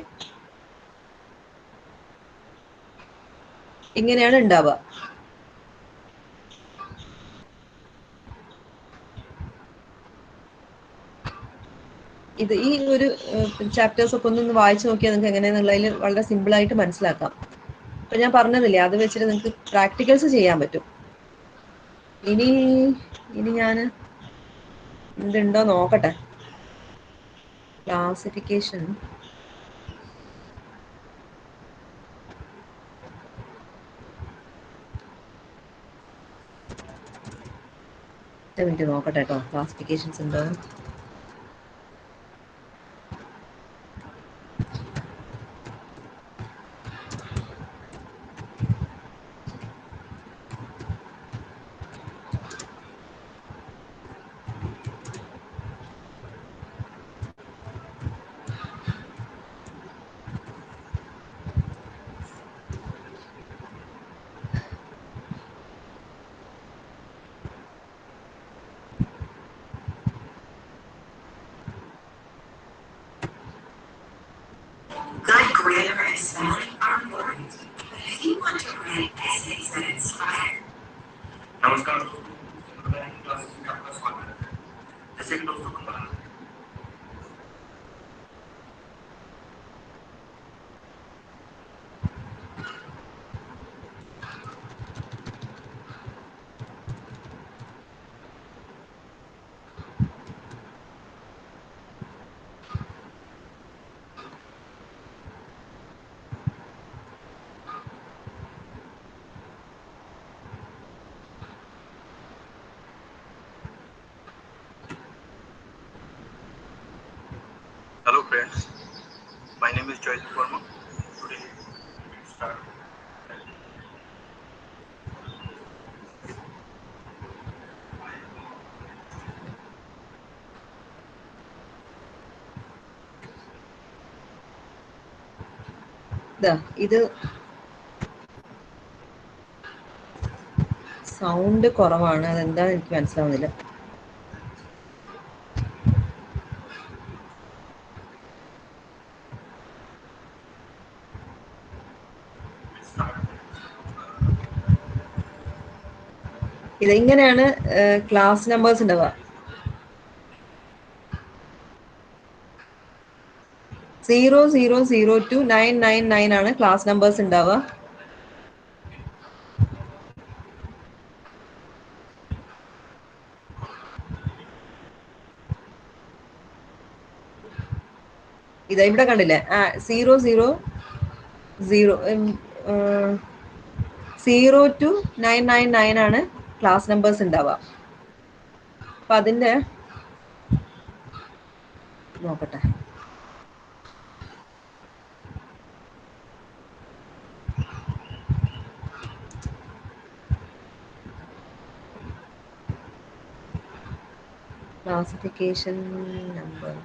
ഇങ്ങനെയാണ് ഉണ്ടാവുക. ഇത് ഈ ഒരു ചാപ്റ്റേഴ്സ് ഒക്കെ ഒന്ന് വായിച്ചു നോക്കിയാൽ നിങ്ങൾക്ക് എങ്ങനെയാണെന്നുള്ളതിൽ വളരെ സിമ്പിൾ ആയിട്ട് മനസ്സിലാക്കാം. ഇപ്പൊ ഞാൻ പറഞ്ഞതില്ലേ, അത് വെച്ചിട്ട് നിങ്ങൾക്ക് പ്രാക്ടിക്കൽസ് ചെയ്യാൻ പറ്റും. ഇനി ഞാൻ എന്തുണ്ടോ നോക്കട്ടെ. ക്ലാസിഫിക്കേഷൻ മിനിറ്റ് നോക്കട്ടെ കേട്ടോ, ക്ലാസിഫിക്കേഷൻസ് ഉണ്ടോ. Good grammar and spelling are important, but if you want to write essays that inspire. नमस्कार दोस्तों, क्लासेस में आपका स्वागत है। जैसे कि दोस्तों को पता है, Hello friends, my name is Joyce Verma. Today we start. ഇത് സൗണ്ട് കുറവാണ്, അതെന്താന്ന് എനിക്ക് മനസ്സിലാവുന്നില്ല. ഇതെങ്ങനെയാണ് ക്ലാസ് നമ്പേഴ്സ് ഉണ്ടാവുക. 0002 to 999 ആണ് ക്ലാസ് നമ്പേഴ്സ് ഉണ്ടാവുക. ഇതാ ഇവിടെ കണ്ടില്ലേ, 0 to 999 ആണ് ക്ലാസ് നമ്പേഴ്സ് ഉണ്ടാവുക. അപ്പൊ അതിന്റെ നോക്കട്ടെ. ക്ലാസിഫിക്കേഷൻ നമ്പർ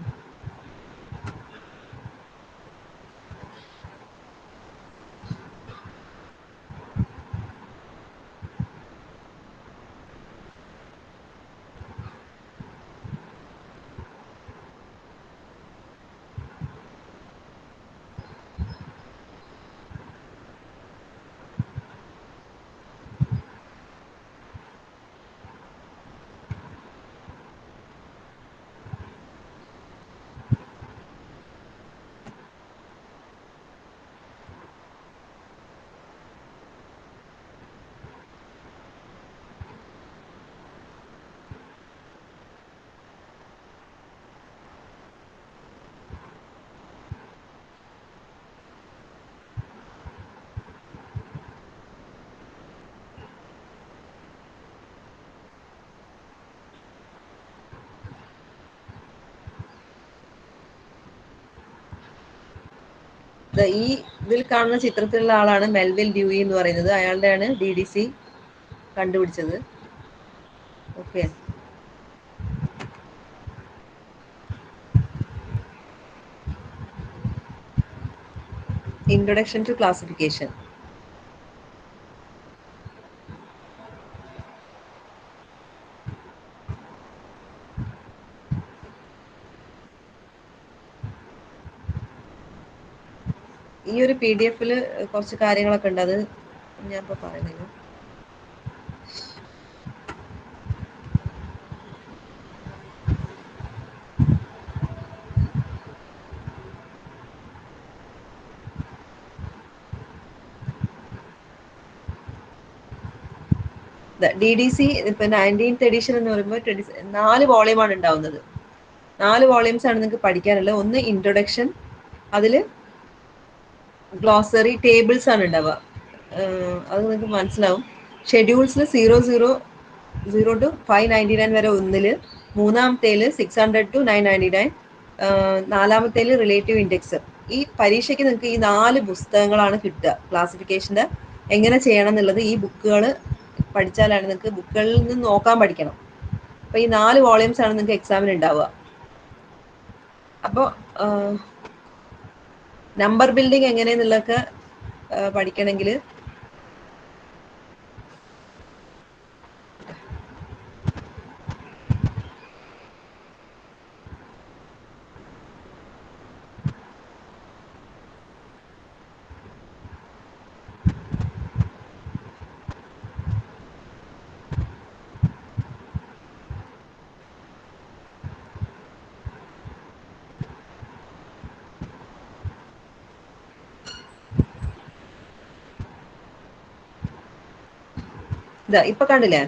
ഈ ഇതിൽ കാണുന്ന ചിത്രത്തിലുള്ള ആളാണ് മെൽവിൽ ഡ്യൂയി എന്ന് പറയുന്നത്. അയാളുടെയാണ് DDC കണ്ടുപിടിച്ചത്. Okay, introduction to classification. ഈ ഒരു PDF കുറച്ച് കാര്യങ്ങളൊക്കെ ഉണ്ട്, അത് ഞാൻ ഇപ്പോൾ പറയുന്നില്ല. DDC ഇപ്പൊ 19th എഡിഷൻ എന്ന് പറയുമ്പോൾ 4 വോളിയമാണ് ഉണ്ടാവുന്നത്. 4 വോളിയംസ് ആണ് നിങ്ങൾക്ക് പഠിക്കാനുള്ളത്. ഒന്ന് ഇൻട്രൊഡക്ഷൻ, അതിൽ ഗ്ലോസറി ടേബിൾസ് ആണ് ഉണ്ടാവുക, അത് നിങ്ങൾക്ക് മനസ്സിലാവും. ഷെഡ്യൂൾസിൽ 000 to 599 വരെ ഒന്നില്, മൂന്നാമത്തേല് 600 to 999, നാലാമത്തേല് റിലേറ്റീവ് ഇൻഡെക്സ്. ഈ പരീക്ഷയ്ക്ക് നിങ്ങൾക്ക് ഈ 4 പുസ്തകങ്ങളാണ് കിട്ടുക. ക്ലാസിഫിക്കേഷൻ്റെ എങ്ങനെ ചെയ്യണം എന്നുള്ളത് ഈ ബുക്കുകൾ പഠിച്ചാലാണ്, നിങ്ങൾക്ക് ബുക്കുകളിൽ നിന്ന് നോക്കാൻ പഠിക്കണം. അപ്പോൾ ഈ 4 വോളിയംസ് ആണ് നിങ്ങൾക്ക് എക്സാമിന് ഉണ്ടാവുക. അപ്പോൾ നമ്പർ ബിൽഡിംഗ് എങ്ങനെയെന്നുള്ളതൊക്കെ പഠിക്കണമെങ്കിൽ ഇപ്പൊ കണ്ടില്ലേ,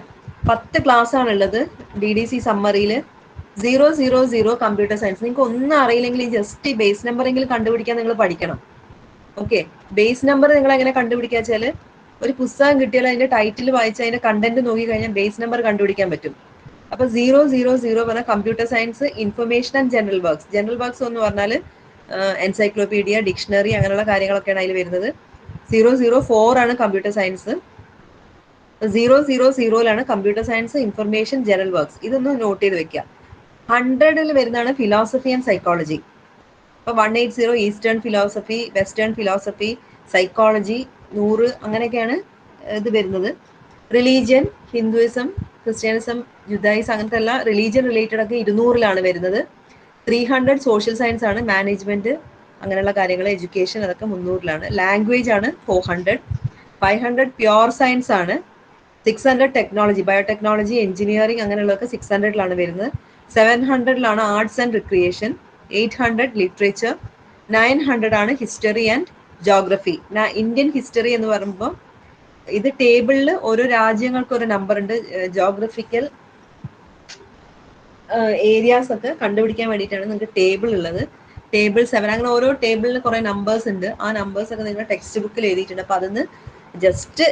10 ക്ലാസ് ആണുള്ളത് DDC സമ്മറിയിൽ. 000 computer science. നിങ്ങൾക്ക് ഒന്നും അറിയില്ലെങ്കിൽ ജസ്റ്റ് ഈ ബേസ് നമ്പർ എങ്കിലും കണ്ടുപിടിക്കാൻ നിങ്ങൾ പഠിക്കണം. ഓക്കെ, ബേസ് നമ്പർ നിങ്ങൾ എങ്ങനെ കണ്ടുപിടിക്കുക വെച്ചാൽ, ഒരു പുസ്തകം കിട്ടിയാൽ അതിന്റെ ടൈറ്റിൽ വായിച്ച് അതിന്റെ കണ്ടന്റ് നോക്കി കഴിഞ്ഞാൽ ബേസ് നമ്പർ കണ്ടുപിടിക്കാൻ പറ്റും. അപ്പൊ 000 പറഞ്ഞാൽ computer science information and general works. General works എന്ന് പറഞ്ഞാൽ എൻസൈക്ലോപീഡിയ, ഡിക്ഷണറി, അങ്ങനെയുള്ള കാര്യങ്ങളൊക്കെയാണ് അതിൽ വരുന്നത്. 004 ആണ് computer science. 000 computer science information general works. ഇതൊന്ന് നോട്ട് ചെയ്ത് വെക്കുക. 100 വരുന്നതാണ് ഫിലോസഫി ആൻഡ് സൈക്കോളജി. ഇപ്പൊ 180 eastern philosophy, western philosophy, psychology. 100 അങ്ങനെയൊക്കെയാണ് ഇത് വരുന്നത്. റിലീജിയൻ, ഹിന്ദുയിസം, ക്രിസ്ത്യാനിസം, ജുദായിസം, അങ്ങനത്തെ എല്ലാ റിലീജിയൻ റിലേറ്റഡ് ഒക്കെ 200 വരുന്നത്. 300 സോഷ്യൽ സയൻസ് ആണ്, മാനേജ്മെന്റ് അങ്ങനെയുള്ള കാര്യങ്ങൾ, എഡ്യൂക്കേഷൻ, അതൊക്കെ 300. ലാംഗ്വേജ് ആണ് 400. 500 പ്യുവർ സയൻസ് ആണ്. 600 ടെക്നോളജി, ബയോടെക്നോളജി, എഞ്ചിനീയറിംഗ് അങ്ങനെയുള്ളതൊക്കെ 600 വരുന്നത്. 700 ആർട്സ് ആൻഡ് റിക്രിയേഷൻ. 800 ലിറ്ററേച്ചർ. 900 ആണ് history and geography. Indian history എന്ന് പറയുമ്പോൾ ഇത് ടേബിളിൽ ഓരോ രാജ്യങ്ങൾക്ക് ഒരു നമ്പർ ഉണ്ട്. ജോഗ്രഫിക്കൽ ഏരിയാസ് ഒക്കെ കണ്ടുപിടിക്കാൻ വേണ്ടിയിട്ടാണ് നിങ്ങൾക്ക് ടേബിൾ ഉള്ളത്. ടേബിൾ 7, അങ്ങനെ ഓരോ ടേബിളിൽ കുറെ നമ്പേഴ്സ് ഉണ്ട്. ആ നമ്പേഴ്സ് ഒക്കെ നിങ്ങളുടെ ടെക്സ്റ്റ് ബുക്കിൽ എഴുതിയിട്ടുണ്ട്. അപ്പൊ അതിന്ന് ജസ്റ്റ്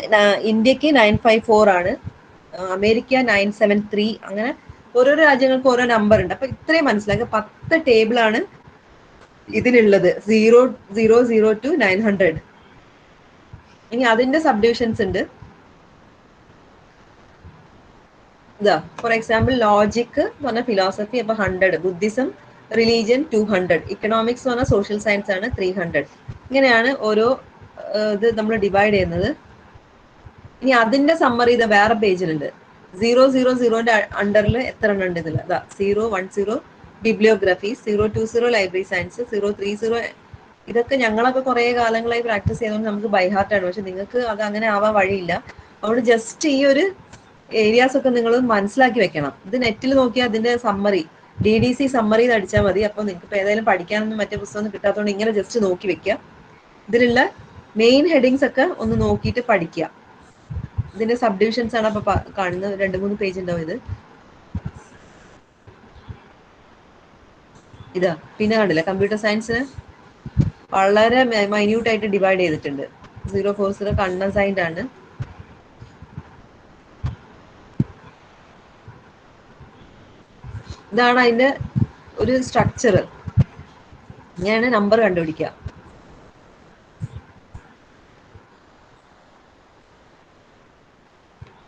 ഇന്ത്യക്ക് 954 ആണ്, അമേരിക്ക 973, അങ്ങനെ ഓരോ രാജ്യങ്ങൾക്ക് ഓരോ നമ്പർ ഉണ്ട്. അപ്പൊ ഇത്രയും മനസ്സിലാക്കുക. 10 ടേബിളാണ് ഇതിലുള്ളത്, 000 to 900. ഇനി അതിന്റെ സബ്ഡിവിഷൻസ് ഉണ്ട്. ഇതാ ഫോർ എക്സാമ്പിൾ ലോജിക് എന്ന് പറഞ്ഞാൽ ഫിലോസഫി, അപ്പൊ 100. Buddhism, religion 200. ഇക്കണോമിക്സ് എന്ന് പറഞ്ഞാൽ സോഷ്യൽ സയൻസ് ആണ് 300. ഇങ്ങനെയാണ് ഓരോ ഇത് നമ്മൾ ഡിവൈഡ് ചെയ്യുന്നത്. ഇനി അതിന്റെ സമ്മറി ഇത് വേറെ പേജിലുണ്ട്. 000 അണ്ടറിൽ എത്ര എണ്ണം ഉണ്ട് ഇതിൽ? അതാ 010 ബിബ്ലിയോഗ്രഫി, 020 ലൈബ്രറി സയൻസ്, 030. ഇതൊക്കെ ഞങ്ങളൊക്കെ കുറെ കാലങ്ങളായി പ്രാക്ടീസ് ചെയ്തുകൊണ്ട് നമുക്ക് ബൈ ഹാർട്ടാണ്. പക്ഷെ നിങ്ങൾക്ക് അത് അങ്ങനെ ആവാൻ വഴിയില്ല. അതുകൊണ്ട് ജസ്റ്റ് ഈ ഒരു ഏരിയാസ് ഒക്കെ നിങ്ങൾ മനസ്സിലാക്കി വെക്കണം. ഇത് നെറ്റിൽ നോക്കിയാൽ അതിന്റെ സമ്മറി, DDC സമ്മറി അടിച്ചാൽ മതി. അപ്പൊ നിങ്ങൾക്ക് ഇപ്പൊ ഏതായാലും പഠിക്കാനൊന്നും മറ്റേ പുസ്തകം കിട്ടാത്തതുകൊണ്ട് ഇങ്ങനെ ജസ്റ്റ് നോക്കി വെക്കുക. ഇതിലുള്ള മെയിൻ ഹെഡിങ്സ് ഒക്കെ ഒന്ന് നോക്കിയിട്ട് പഠിക്കുക. ഇതിന്റെ സബ് ഡിവിഷൻസ് ആണ് അപ്പൊ കാണുന്നത്. 2-3 പേജ് ഉണ്ടാവും ഇത്. ഇതാ പിന്നെ കണ്ടില്ല, കമ്പ്യൂട്ടർ സയൻസിന് വളരെ മൈന്യൂട്ട് ആയിട്ട് ഡിവൈഡ് ചെയ്തിട്ടുണ്ട്. 040 കൺസൈൻഡ് ആണ്. ഇതാണ് അതിന്റെ ഒരു സ്ട്രക്ചർ. ഇങ്ങനെയാണ് നമ്പർ കണ്ടുപിടിക്കുക.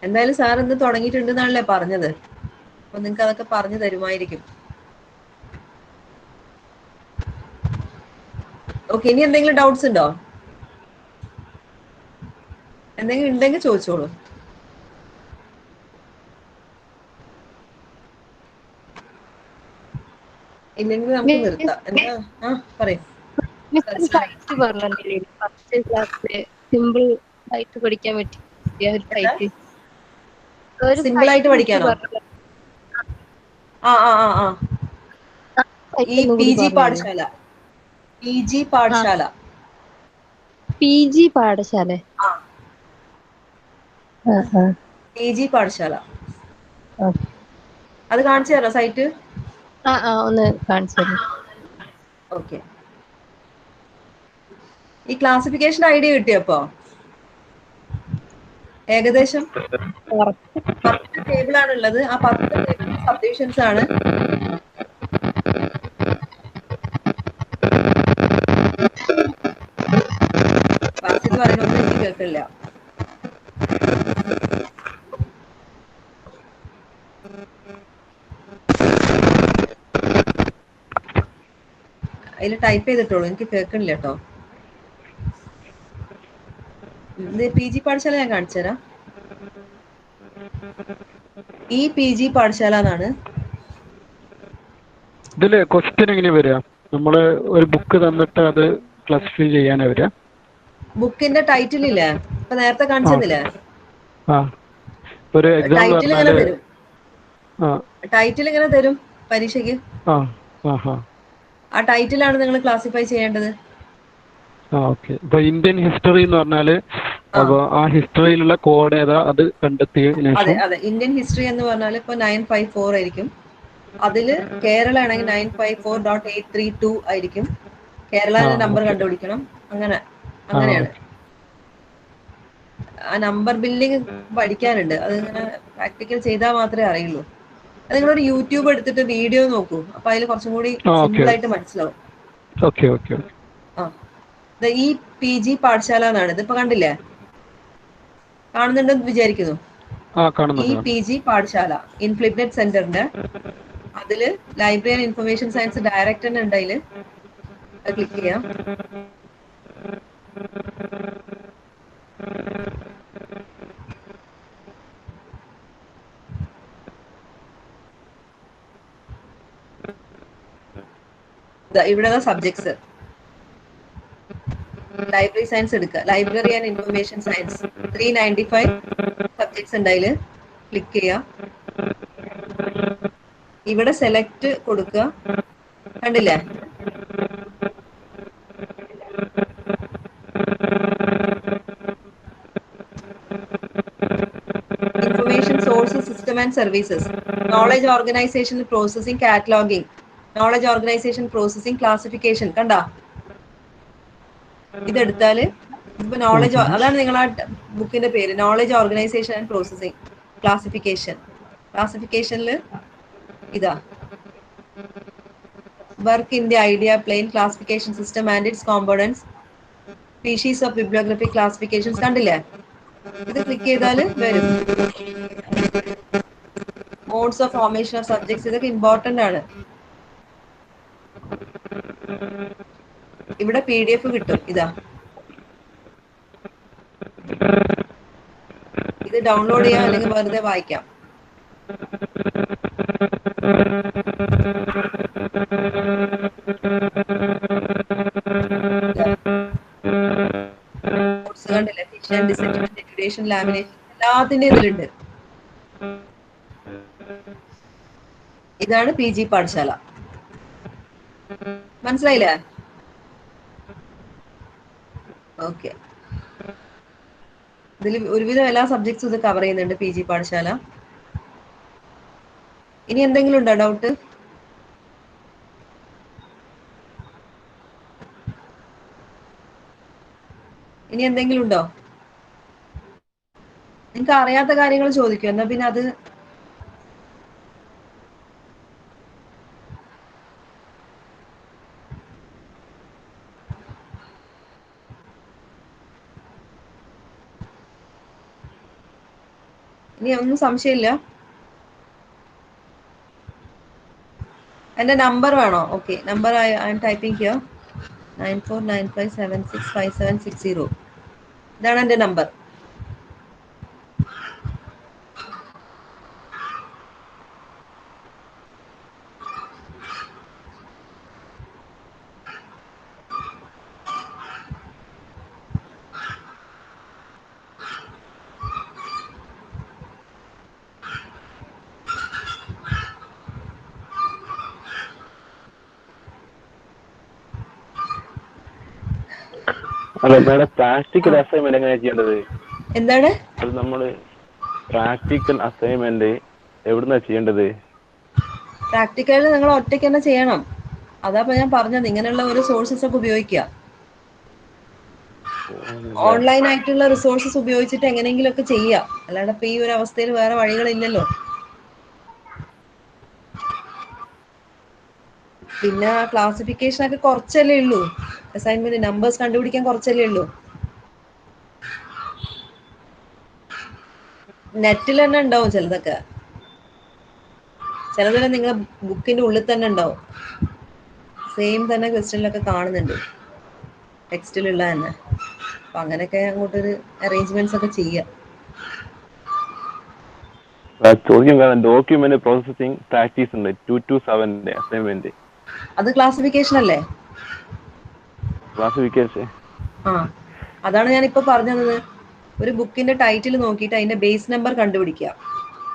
എന്തായാലും സാർ ഇന്ന് തുടങ്ങിയിട്ടുണ്ടെന്നാണല്ലേ പറഞ്ഞത്. അപ്പൊ നിങ്ങൾക്ക് അതൊക്കെ പറഞ്ഞു തരുമായിരിക്കും. ഓക്കെ, ഇനി എന്തെങ്കിലും ഡൗട്ട്സ് ഉണ്ടോ? എന്തെങ്കിലും ഉണ്ടെങ്കിൽ ചോദിച്ചോളൂ. ഇല്ലെങ്കിൽ നമുക്ക് നിർത്താം. എന്താ പറയും. സൈറ്റ് പറഞ്ഞില്ലേ ഫസ്റ്റ് ക്ലാസ്സില് സിമ്പിൾ ആയിട്ട് പഠിക്കാൻ പറ്റിയ ഒരു സൈറ്റ്. ഒരു സിമ്പിൾ ആയിട്ട് പഠിക്കാനോ? ഈ P G Pathshala. P G Pathshala. P G Pathshala അത് കാണിച്ചു തരാം സൈറ്റ്. ഒന്ന് കാണിച്ചു തരാം. ഓക്കെ, ഈ ക്ലാസിഫിക്കേഷൻ ഐഡിയ കിട്ടിയപ്പോ ഏകദേശം 10 ടേബിൾ ആണുള്ളത്. ആ 10 ടേബിൾ സബ്ഡിവിഷൻസ് ആണ്. ബാസിത് പറയുന്നൊന്നും എനിക്ക് കേൾക്കില്ല. അതിൽ ടൈപ്പ് ചെയ്തിട്ടുള്ളൂ, എനിക്ക് കേൾക്കണില്ല കേട്ടോ. പി ജി പാഠശാല ഞാൻ കാണിച്ചു തരാം. ഈ പി ജി പാഠശാല എന്നാണ്. ഇതില് ക്വസ്റ്റ്യൻ എങ്ങനെയാ വരിക? നമ്മള് ഒരു ബുക്ക് തന്നിട്ട് അത് ക്ലാസിഫൈ ചെയ്യാനാ വരിക? ബുക്കിന്റെ ടൈറ്റിൽ ഇല്ലേ, ഇപ്പൊ നേരത്തെ കാണിച്ചെന്നില്ലേ, ഒരു എക്സാമ്പിൾ ടൈറ്റിൽ ഇങ്ങനെ പറഞ്ഞാല് തരും. ടൈറ്റിൽ ഇങ്ങനെ തരും പരീക്ഷയ്ക്ക്. ആ ടൈറ്റിലാണ് നിങ്ങൾ ക്ലാസിഫൈ ചെയ്യേണ്ടത്. ഓക്കെ, ഇപ്പൊ ഇന്ത്യൻ ഹിസ്റ്ററി എന്ന് പറഞ്ഞാല് അപ്പൊ ആ ഹിസ്റ്ററിയിലുള്ള കോഡ് ഏതാ അത് കണ്ടെത്തിയതിനു അതെ ശേഷം. അതെ, ഇന്ത്യൻ ഹിസ്റ്ററി എന്ന് പറഞ്ഞാൽ ഇപ്പൊ 954 ആയിരിക്കും. അതില് കേരള ആണെങ്കിൽ 954.832 ആയിരിക്കും. കേരള നമ്പർ കണ്ടുപിടിക്കണം. അങ്ങനെയാണ്. ആ നമ്പർ ബില്ലിംഗ് പഠിക്കാനുണ്ട്. അത് ഇങ്ങനെ പ്രാക്ടിക്കൽ ചെയ്താൽ മാത്രമേ അറിയുള്ളൂ. അത് നിങ്ങളൊരു യൂട്യൂബ് എടുത്തിട്ട് വീഡിയോ നോക്കൂ, അപ്പൊ അതിൽ കുറച്ചും കൂടി സിമ്പിൾ ആയിട്ട് മനസ്സിലാവും. ഈ പി ജി പാഠശാല എന്നാണ്. ഇതിപ്പോ കണ്ടില്ലേ, കാണുന്നുണ്ടെന്ന് വിചാരിക്കുന്നു. ഈ പി ജി പാഠശാല ഇൻഫ്ലിപ്നെറ്റ് സെന്ററിന്റെ അതില് library and information science director ഉണ്ട്. അതില് ക്ലിക്ക് ചെയ്യാം. ഇവിടെ സബ്ജക്ട്സ് ലൈബ്രറി സയൻസ് എടുക്കുക. Library and information science 395 subjects ഉണ്ട്. അതില് ക്ലിക്ക് ചെയ്യുക. ഇവിടെ സെലക്ട് കൊടുക്കുക. കണ്ടില്ലേ, information sources, system and services, knowledge organisation, processing, cataloguing, knowledge organisation, processing, classification. കണ്ട, ഇതെടുത്താല് ഇപ്പൊ നോളജ്, അതാണ് നിങ്ങളാ ബുക്കിന്റെ പേര്, knowledge organisation and processing classification. ക്ലാസിഫിക്കേഷനില് ഇതാ work in the idea plane classification system and its components, species of bibliographic classifications. കണ്ടില്ലേ, ഇത് ക്ലിക്ക് ചെയ്താൽ വരും. Modes of formation of subjects, ഇതൊക്കെ ഇമ്പോർട്ടന്റ് ആണ്. ഇവിടെ PDF കിട്ടും. ഇതാ, ഇത് ഡൗൺലോഡ് ചെയ്യാം, അല്ലെങ്കിൽ വെറുതെ വായിക്കാം. കണ്ടില്ലേ, ഫിഷൻ, ഡിസെക്ഷൻ, ഡെക്കറേഷൻ, ലാമിനേഷൻ, എല്ലാത്തിന്റെ ഇതിലുണ്ട്. ഇതാണ് പി ജി പാഠശാല. മനസ്സിലായില്ലേ? ഓക്കെ, ഇതിൽ ഒരുവിധം എല്ലാ സബ്ജക്ട്സും ഇത് കവർ ചെയ്യുന്നുണ്ട് പി ജി പാഠശാല. ഇനി എന്തെങ്കിലും ഉണ്ടോ ഡൗട്ട്? ഇനി എന്തെങ്കിലും ഉണ്ടോ? നിങ്ങൾക്ക് അറിയാത്ത കാര്യങ്ങൾ ചോദിക്കും, എന്നാ പിന്നെ അത് ഇനി ഒന്നും സംശയമില്ല. എൻ്റെ നമ്പർ വേണോ? Okay, number I M typing here 9495765760. ഇതാണ് എൻ്റെ നമ്പർ. അല്ല മേഡം, പ്രാക്ടിക്കൽ അസൈൻമെന്റ് എങ്ങനെയാ ചെയ്യേണ്ടത്? എന്താണ് അത് നമ്മള് പ്രാക്ടിക്കൽ അസൈൻമെന്റ് എവിടുന്നാ ചെയ്യേണ്ടത്? പ്രാക്ടിക്കലിൽ നിങ്ങൾ ഒറ്റയ്ക്ക് തന്നെ ചെയ്യണം. അതാ ഞാൻ പറഞ്ഞത്, ഇങ്ങനെയുള്ള ഒരു സോഴ്സസ് ഒക്കെ ഉപയോഗിക്കുക. ഓൺലൈൻ ആയിട്ടുള്ള റിസോഴ്സസ് ഉപയോഗിച്ചിട്ട് എങ്ങനെയെങ്കിലും ഒക്കെ ചെയ്യുക. അല്ലാണ്ട് ഇപ്പൊ ഈ ഒരു അവസ്ഥയിൽ വേറെ വഴികളില്ലല്ലോ. പിന്നെ ക്ലാസിഫിക്കേഷൻ ഒക്കെ കുറച്ചല്ലേ ഉള്ളൂ. അസൈൻമെന്റ് നമ്പേഴ്സ് കണ്ടുപിടിക്കാൻ കുറച്ചല്ലേ ഉള്ളൂ. നെറ്റിൽ തന്നെ ഉണ്ടാവും ചിലതൊക്കെ. ചിലതെല്ലാം നിങ്ങളെ ബുക്കിന്റെ ഉള്ളിൽ തന്നെ ഉണ്ടാവും. സെയിം തന്നെ ക്വസ്റ്റ്യനിലൊക്കെ കാണുന്നുണ്ട്, ടെക്സ്റ്റിലുള്ള തന്നെ. അപ്പൊ അങ്ങനെയൊക്കെ അങ്ങോട്ടൊരു അറേഞ്ച്മെന്റ്സ് ഒക്കെ ചെയ്യാം. ചോദ്യം ഡോക്യുമെന്റ് പ്രോസസിംഗ് പ്രാക്ടീസ് ഉണ്ട് 227 അസൈൻമെന്റ്. അത് ക്ലാസിഫിക്കേഷൻ അല്ലേ? ക്ലാസിഫിക്കേഷൻ. ആ, അതാണ് ഞാനിപ്പോ പറഞ്ഞത്. ഒരു ബുക്കിന്റെ ടൈറ്റിൽ നോക്കിയിട്ട് അതിന്റെ ബേസ് നമ്പർ കണ്ടുപിടിക്കുക.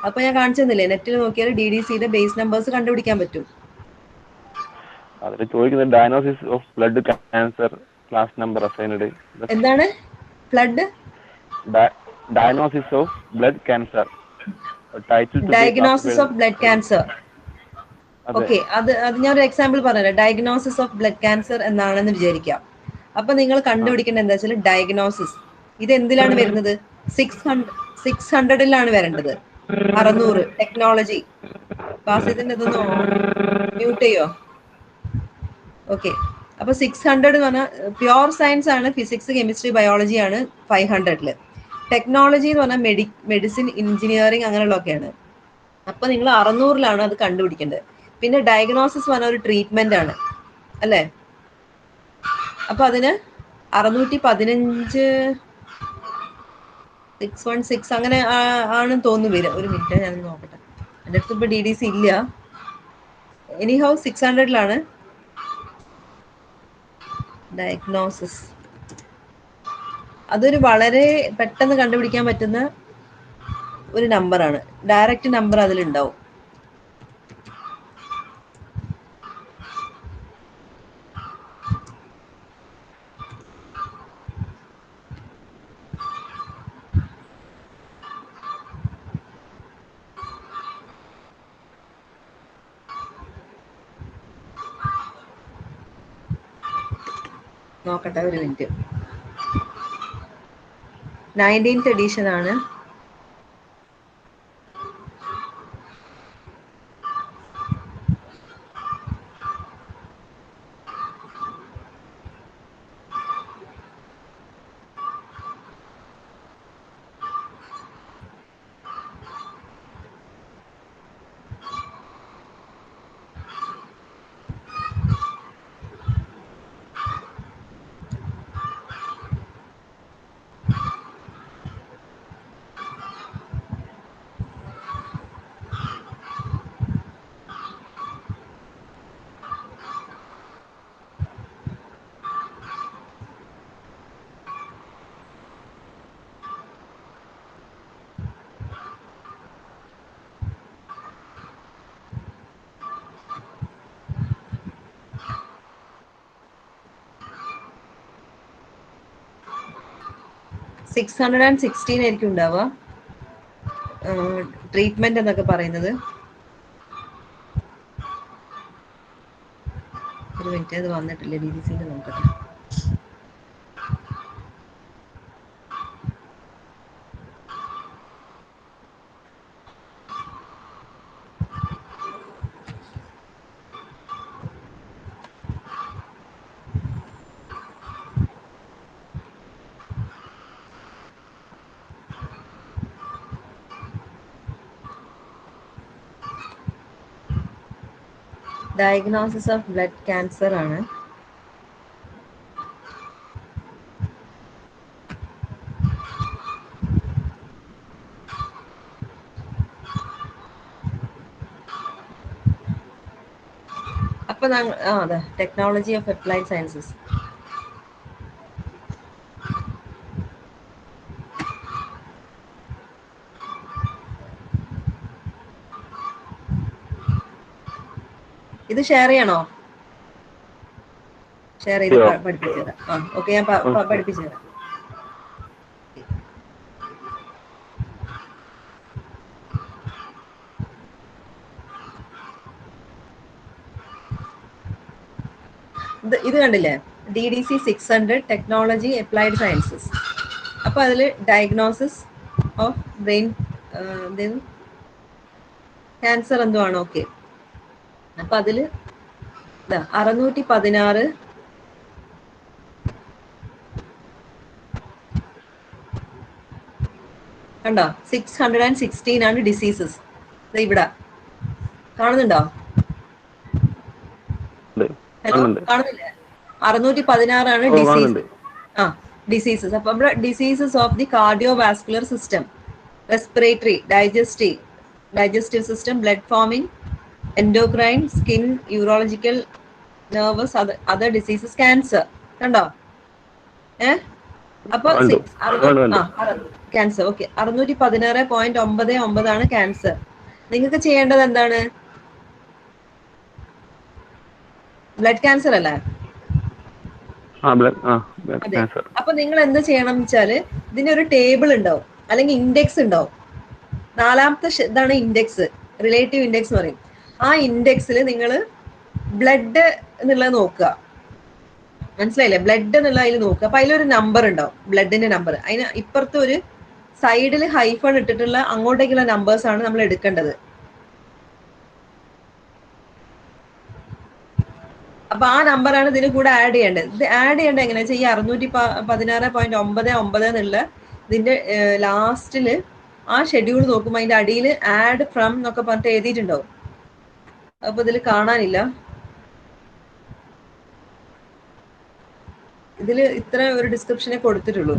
അപ്പൊ ഞാൻ കാണിച്ചു തന്നില്ലേ, നെറ്റിൽ നോക്കിയാൽ DDCയുടെ ബേസ് നമ്പേഴ്സ് കണ്ടുപിടിക്കാൻ പറ്റും. അതിൽ ചോദിക്കുന്നത് diagnosis of blood cancer class number assigned. എന്താണ് blood diagnosis of blood cancer title diagnosis of blood cancer. Okay, അത് ഞാൻ ഒരു എക്സാമ്പിൾ പറഞ്ഞുതരാം. ഡയഗ്നോസിസ് ഓഫ് ബ്ലഡ് ക്യാൻസർ എന്നാണെന്ന് വിചാരിക്കാം. അപ്പൊ നിങ്ങൾ കണ്ടുപിടിക്കേണ്ടത് എന്താ വെച്ചാൽ ഡയഗ്നോസിസ് ഇത് എന്തിലാണ് വരുന്നത്? 600 വരേണ്ടത്. 600 ടെക്നോളജി. ബാസിതിന്റെ ഇതൊന്ന് മ്യൂട്ട് ചെയ്യോ? ഓക്കെ, അപ്പൊ 600 എന്ന് പറഞ്ഞാൽ പ്യോർ സയൻസ് ആണ്. ഫിസിക്സ്, കെമിസ്ട്രി, ബയോളജി ആണ് 500. ടെക്നോളജി എന്ന് പറഞ്ഞാൽ മെഡിസിൻ, എഞ്ചിനീയറിംഗ് അങ്ങനെയുള്ളതൊക്കെയാണ്. അപ്പൊ നിങ്ങൾ 600 അത് കണ്ടുപിടിക്കേണ്ടത്. പിന്നെ ഡയഗ്നോസിസ് പറഞ്ഞ ഒരു ട്രീറ്റ്മെന്റ് ആണ് അല്ലേ? അപ്പൊ അതിന് 615 616 അങ്ങനെ ആണെന്ന് തോന്നുന്നു വരിക. ഒരു മിനിറ്റ് ഞാൻ നോക്കട്ടെ. എൻ്റെ അടുത്ത് ഇപ്പൊ DDC ഇല്ല. Anyhow 600 diagnosis. അതൊരു വളരെ പെട്ടെന്ന് കണ്ടുപിടിക്കാൻ പറ്റുന്ന ഒരു നമ്പറാണ്. ഡയറക്റ്റ് നമ്പർ അതിലുണ്ടാവും. നോക്കട്ടെ, ഒരു മിനിറ്റ്. 19th എഡിഷൻ ആണ്. $616 ആയിരിക്കും ഉണ്ടാവുക ട്രീറ്റ്മെന്റ് എന്നൊക്കെ പറയുന്നത്. ഒരു മിനിറ്റ്, അത് വന്നിട്ടില്ല DDC നോക്കട്ടെ. ഡയഗ്നോസിസ് ഓഫ് ബ്ലഡ് ക്യാൻസർ ആണ്. അപ്പൊ അതെ, ടെക്നോളജി ഓഫ് അപ്ലൈഡ് സയൻസസ്. ഇത് ഷെയർ ചെയ്യണോ? ഷെയർ ചെയ്ത് പഠിപ്പിച്ചു തരാം. ഓക്കെ, ഞാൻ പഠിപ്പിച്ചു തരാം. ഇത് കണ്ടില്ലേ, DDC 600 ടെക്നോളജി അപ്ലൈഡ് സയൻസസ്. അപ്പൊ അതില് ഡയഗ്നോസിസ് ഓഫ് ബ്രെയിൻ ക്യാൻസർ എന്തോ ആണ്. ഓക്കെ, അപ്പൊ അതില് 616 കണ്ടോ, 616 ആണ് ഡിസീസസ്. ഇവിടെ കാണുന്നുണ്ടോ? ഹലോ, കാണുന്നില്ലേ? 616 ആണ് ഡിസീസസ്. അപ്പൊ നമ്മുടെ diseases of the cardiovascular system, respiratory, digestive system, blood forming, endocrine, skin, urological, nervous, other diseases, cancer. കണ്ടോ? അപ്പൊ ക്യാൻസർ. ഓക്കെ, 616.99 ആണ് ക്യാൻസർ. നിങ്ങൾക്ക് ചെയ്യേണ്ടത് എന്താണ്? ബ്ലഡ് ക്യാൻസർ അല്ലേ? അതെ. അപ്പൊ നിങ്ങൾ എന്ത് ചെയ്യണം വെച്ചാല്, ഇതിനൊരു ടേബിൾ ഉണ്ടാവും, അല്ലെങ്കിൽ ഇൻഡെക്സ് ഉണ്ടാവും. 4ാമത്തെ ഇതാണ് ഇൻഡെക്സ്, റിലേറ്റീവ് ഇൻഡെക്സ് എന്ന് പറയും. ആ ഇൻഡെക്സിൽ നിങ്ങൾ ബ്ലഡ് എന്നുള്ളത് നോക്കുക. മനസ്സിലായില്ലേ? ബ്ലഡ് എന്നുള്ള അതിൽ നോക്കുക. അപ്പൊ അതിലൊരു നമ്പർ ഉണ്ടാവും, ബ്ലഡിന്റെ നമ്പർ. അതിന് ഇപ്പുറത്ത് ഒരു സൈഡിൽ ഹൈഫൺ ഇട്ടിട്ടുള്ള അങ്ങോട്ടേക്കുള്ള നമ്പേഴ്സ് ആണ് നമ്മൾ എടുക്കേണ്ടത്. അപ്പൊ ആ നമ്പറാണ് ഇതിന് കൂടെ ആഡ് ചെയ്യേണ്ടത്. ഇത് ആഡ് ചെയ്യേണ്ടത് എങ്ങനെയാ വെച്ചാൽ, ഈ 616.99 എന്നുള്ള ഇതിന്റെ ലാസ്റ്റില് ആ ഷെഡ്യൂൾ നോക്കുമ്പോൾ അതിന്റെ അടിയിൽ ആഡ് ഫ്രം എന്നൊക്കെ പറഞ്ഞിട്ട് എഴുതിയിട്ടുണ്ടാവും. അപ്പൊ ഇതിൽ കാണാനില്ല. ഇതിൽ ഇത്ര ഒരു ഡിസ്ക്രിപ്ഷനെ കൊടുത്തിട്ടുള്ളൂ.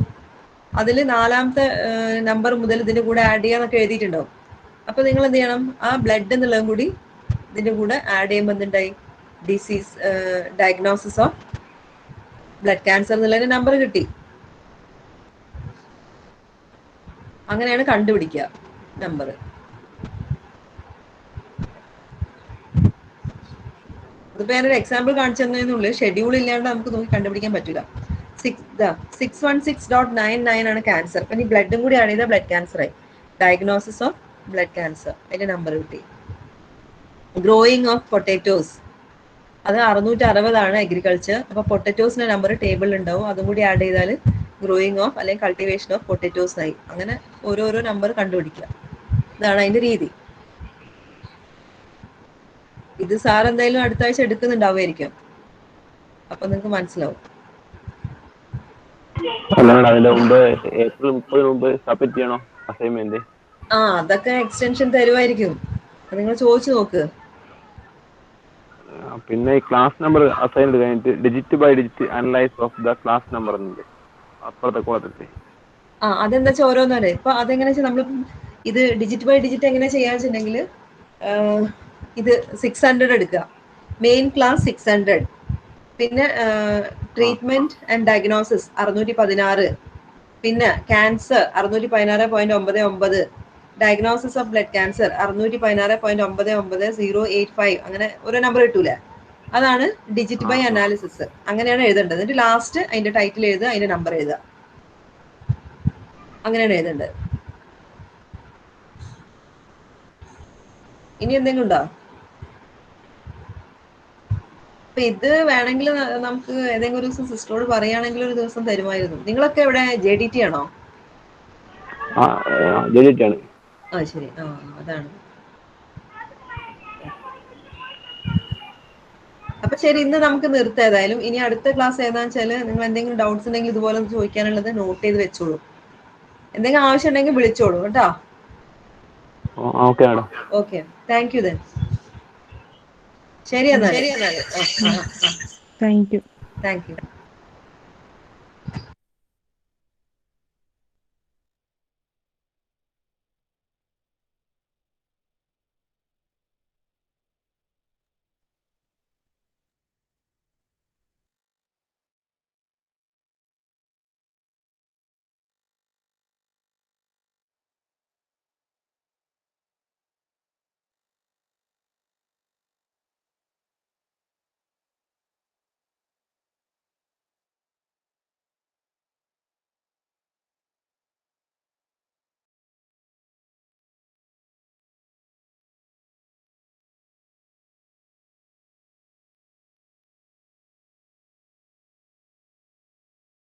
അതിൽ 4ാമത്തെ നമ്പർ മുതൽ ഇതിന്റെ കൂടെ ആഡ് ചെയ്യാന്നൊക്കെ എഴുതിയിട്ടുണ്ടാവും. അപ്പൊ നിങ്ങൾ എന്ത് ചെയ്യണം, ആ ബ്ലഡ് എന്നുള്ളതും കൂടി ഇതിന്റെ കൂടെ ആഡ് ചെയ്യുമ്പോൾ എന്തുണ്ടായി, disease diagnosis of blood cancer എന്നുള്ളതിന് നമ്പർ കിട്ടി. അങ്ങനെയാണ് കണ്ടുപിടിക്കുക നമ്പർ. അതിപ്പോ ഞാനൊരു എക്സാമ്പിൾ കാണിച്ചു തന്നതിനുള്ളിൽ ഷെഡ്യൂൾ ഇല്ലാണ്ട് നമുക്ക് നോക്കി കണ്ടുപിടിക്കാൻ പറ്റില്ല. 616.99 ആണ് ക്യാൻസർ. അപ്പൊ ഈ ബ്ലഡും കൂടി ആഡ് ചെയ്താൽ ബ്ലഡ് ക്യാൻസർ ആയി. ഡയഗ്നോസിസ് ഓഫ് ബ്ലഡ് ക്യാൻസർ, അതിന്റെ നമ്പർ കിട്ടി. ഗ്രോയിങ് ഓഫ് പൊട്ടാറ്റോസ്, അത് 660 ആണ് അഗ്രികൾച്ചർ. അപ്പൊ പൊട്ടറ്റോസിന്റെ നമ്പർ ടേബിളിൽ ഉണ്ടാവും. അതും കൂടി ആഡ് ചെയ്താൽ ഗ്രോയിങ് ഓഫ് അല്ലെങ്കിൽ കൾട്ടിവേഷൻ ഓഫ് പൊട്ടറ്റോസ് ആയി. അങ്ങനെ ഓരോരോ നമ്പർ കണ്ടുപിടിക്കുക. ഇതാണ് അതിന്റെ രീതി. ഇത് സാർ എന്തായാലും അടുത്ത ആഴ്ച എടുക്കുന്നുണ്ടാവുമായിരിക്കും. അപ്പൊ നിങ്ങൾക്ക് മനസ്സിലാവും. അതൊക്കെ എക്സ്റ്റൻഷൻ തരുമായിരിക്കും. നിങ്ങൾ ചോദിച്ചു നോക്ക്. പിന്നെ ഈ ക്ലാസ് നമ്പർ അസൈൻ കഴിഞ്ഞിട്ട് digit by digit analyse of the class number എന്നുണ്ട് അപ്പുറത്തെ കോളത്തിൽ. അതെന്താ വെച്ചാൽ ഓരോന്നല്ലേ. ഇപ്പൊ അതെങ്ങനെ വെച്ചാൽ നമ്മൾ ഇത് ഡിജിറ്റ് ബൈ ഡിജിറ്റ് എങ്ങനെ ചെയ്യാന്ന് വെച്ചിട്ടുണ്ടെങ്കിൽ, ഇത് 600 എടുക്കുക, മെയിൻ ക്ലാസ് 600, പിന്നെ ട്രീറ്റ്മെന്റ് ആൻഡ് ഡയഗ്നോസിസ് 616, പിന്നെ cancer 616.99, diagnosis of blood cancer 616.99,085, അങ്ങനെ ഓരോ നമ്പർ കിട്ടൂലേ. അതാണ് ഡിജിറ്റ് ബൈ അനാലിസിസ്. അങ്ങനെയാണ് എഴുതേണ്ടത്. എന്നിട്ട് ലാസ്റ്റ് അതിന്റെ ടൈറ്റിൽ എഴുതുക, അതിന്റെ നമ്പർ എഴുതുക. അങ്ങനെയാണ് എഴുതേണ്ടത്. ഇനി എന്തെങ്കിലും ഉണ്ടോ? അപ്പൊ ഇത് വേണമെങ്കിൽ നമുക്ക് ഏതെങ്കിലും ഒരു ദിവസം സിസ്റ്ററോട് പറയുകയാണെങ്കിൽ ഒരു ദിവസം തരുമായിരുന്നു. നിങ്ങളൊക്കെ ഇവിടെ JDT ആണോ? ശരി. അതാണ്. അപ്പൊ ശരി, ഇന്ന് നമുക്ക് നിർത്താം ഏതായാലും. ഇനി അടുത്ത ക്ലാസ് ഏതാന്ന് വെച്ചാല് നിങ്ങൾ എന്തെങ്കിലും ഡൗട്ട്സ് ഉണ്ടെങ്കിൽ ഇതുപോലെ ചോദിക്കാനുള്ളത് നോട്ട് ചെയ്ത് വെച്ചോളൂ. എന്തെങ്കിലും ആവശ്യം ഉണ്ടെങ്കിൽ വിളിച്ചോളൂ കേട്ടോ. Okay, thank you. ശരി എന്നാൽ താങ്ക് യു. Thank you.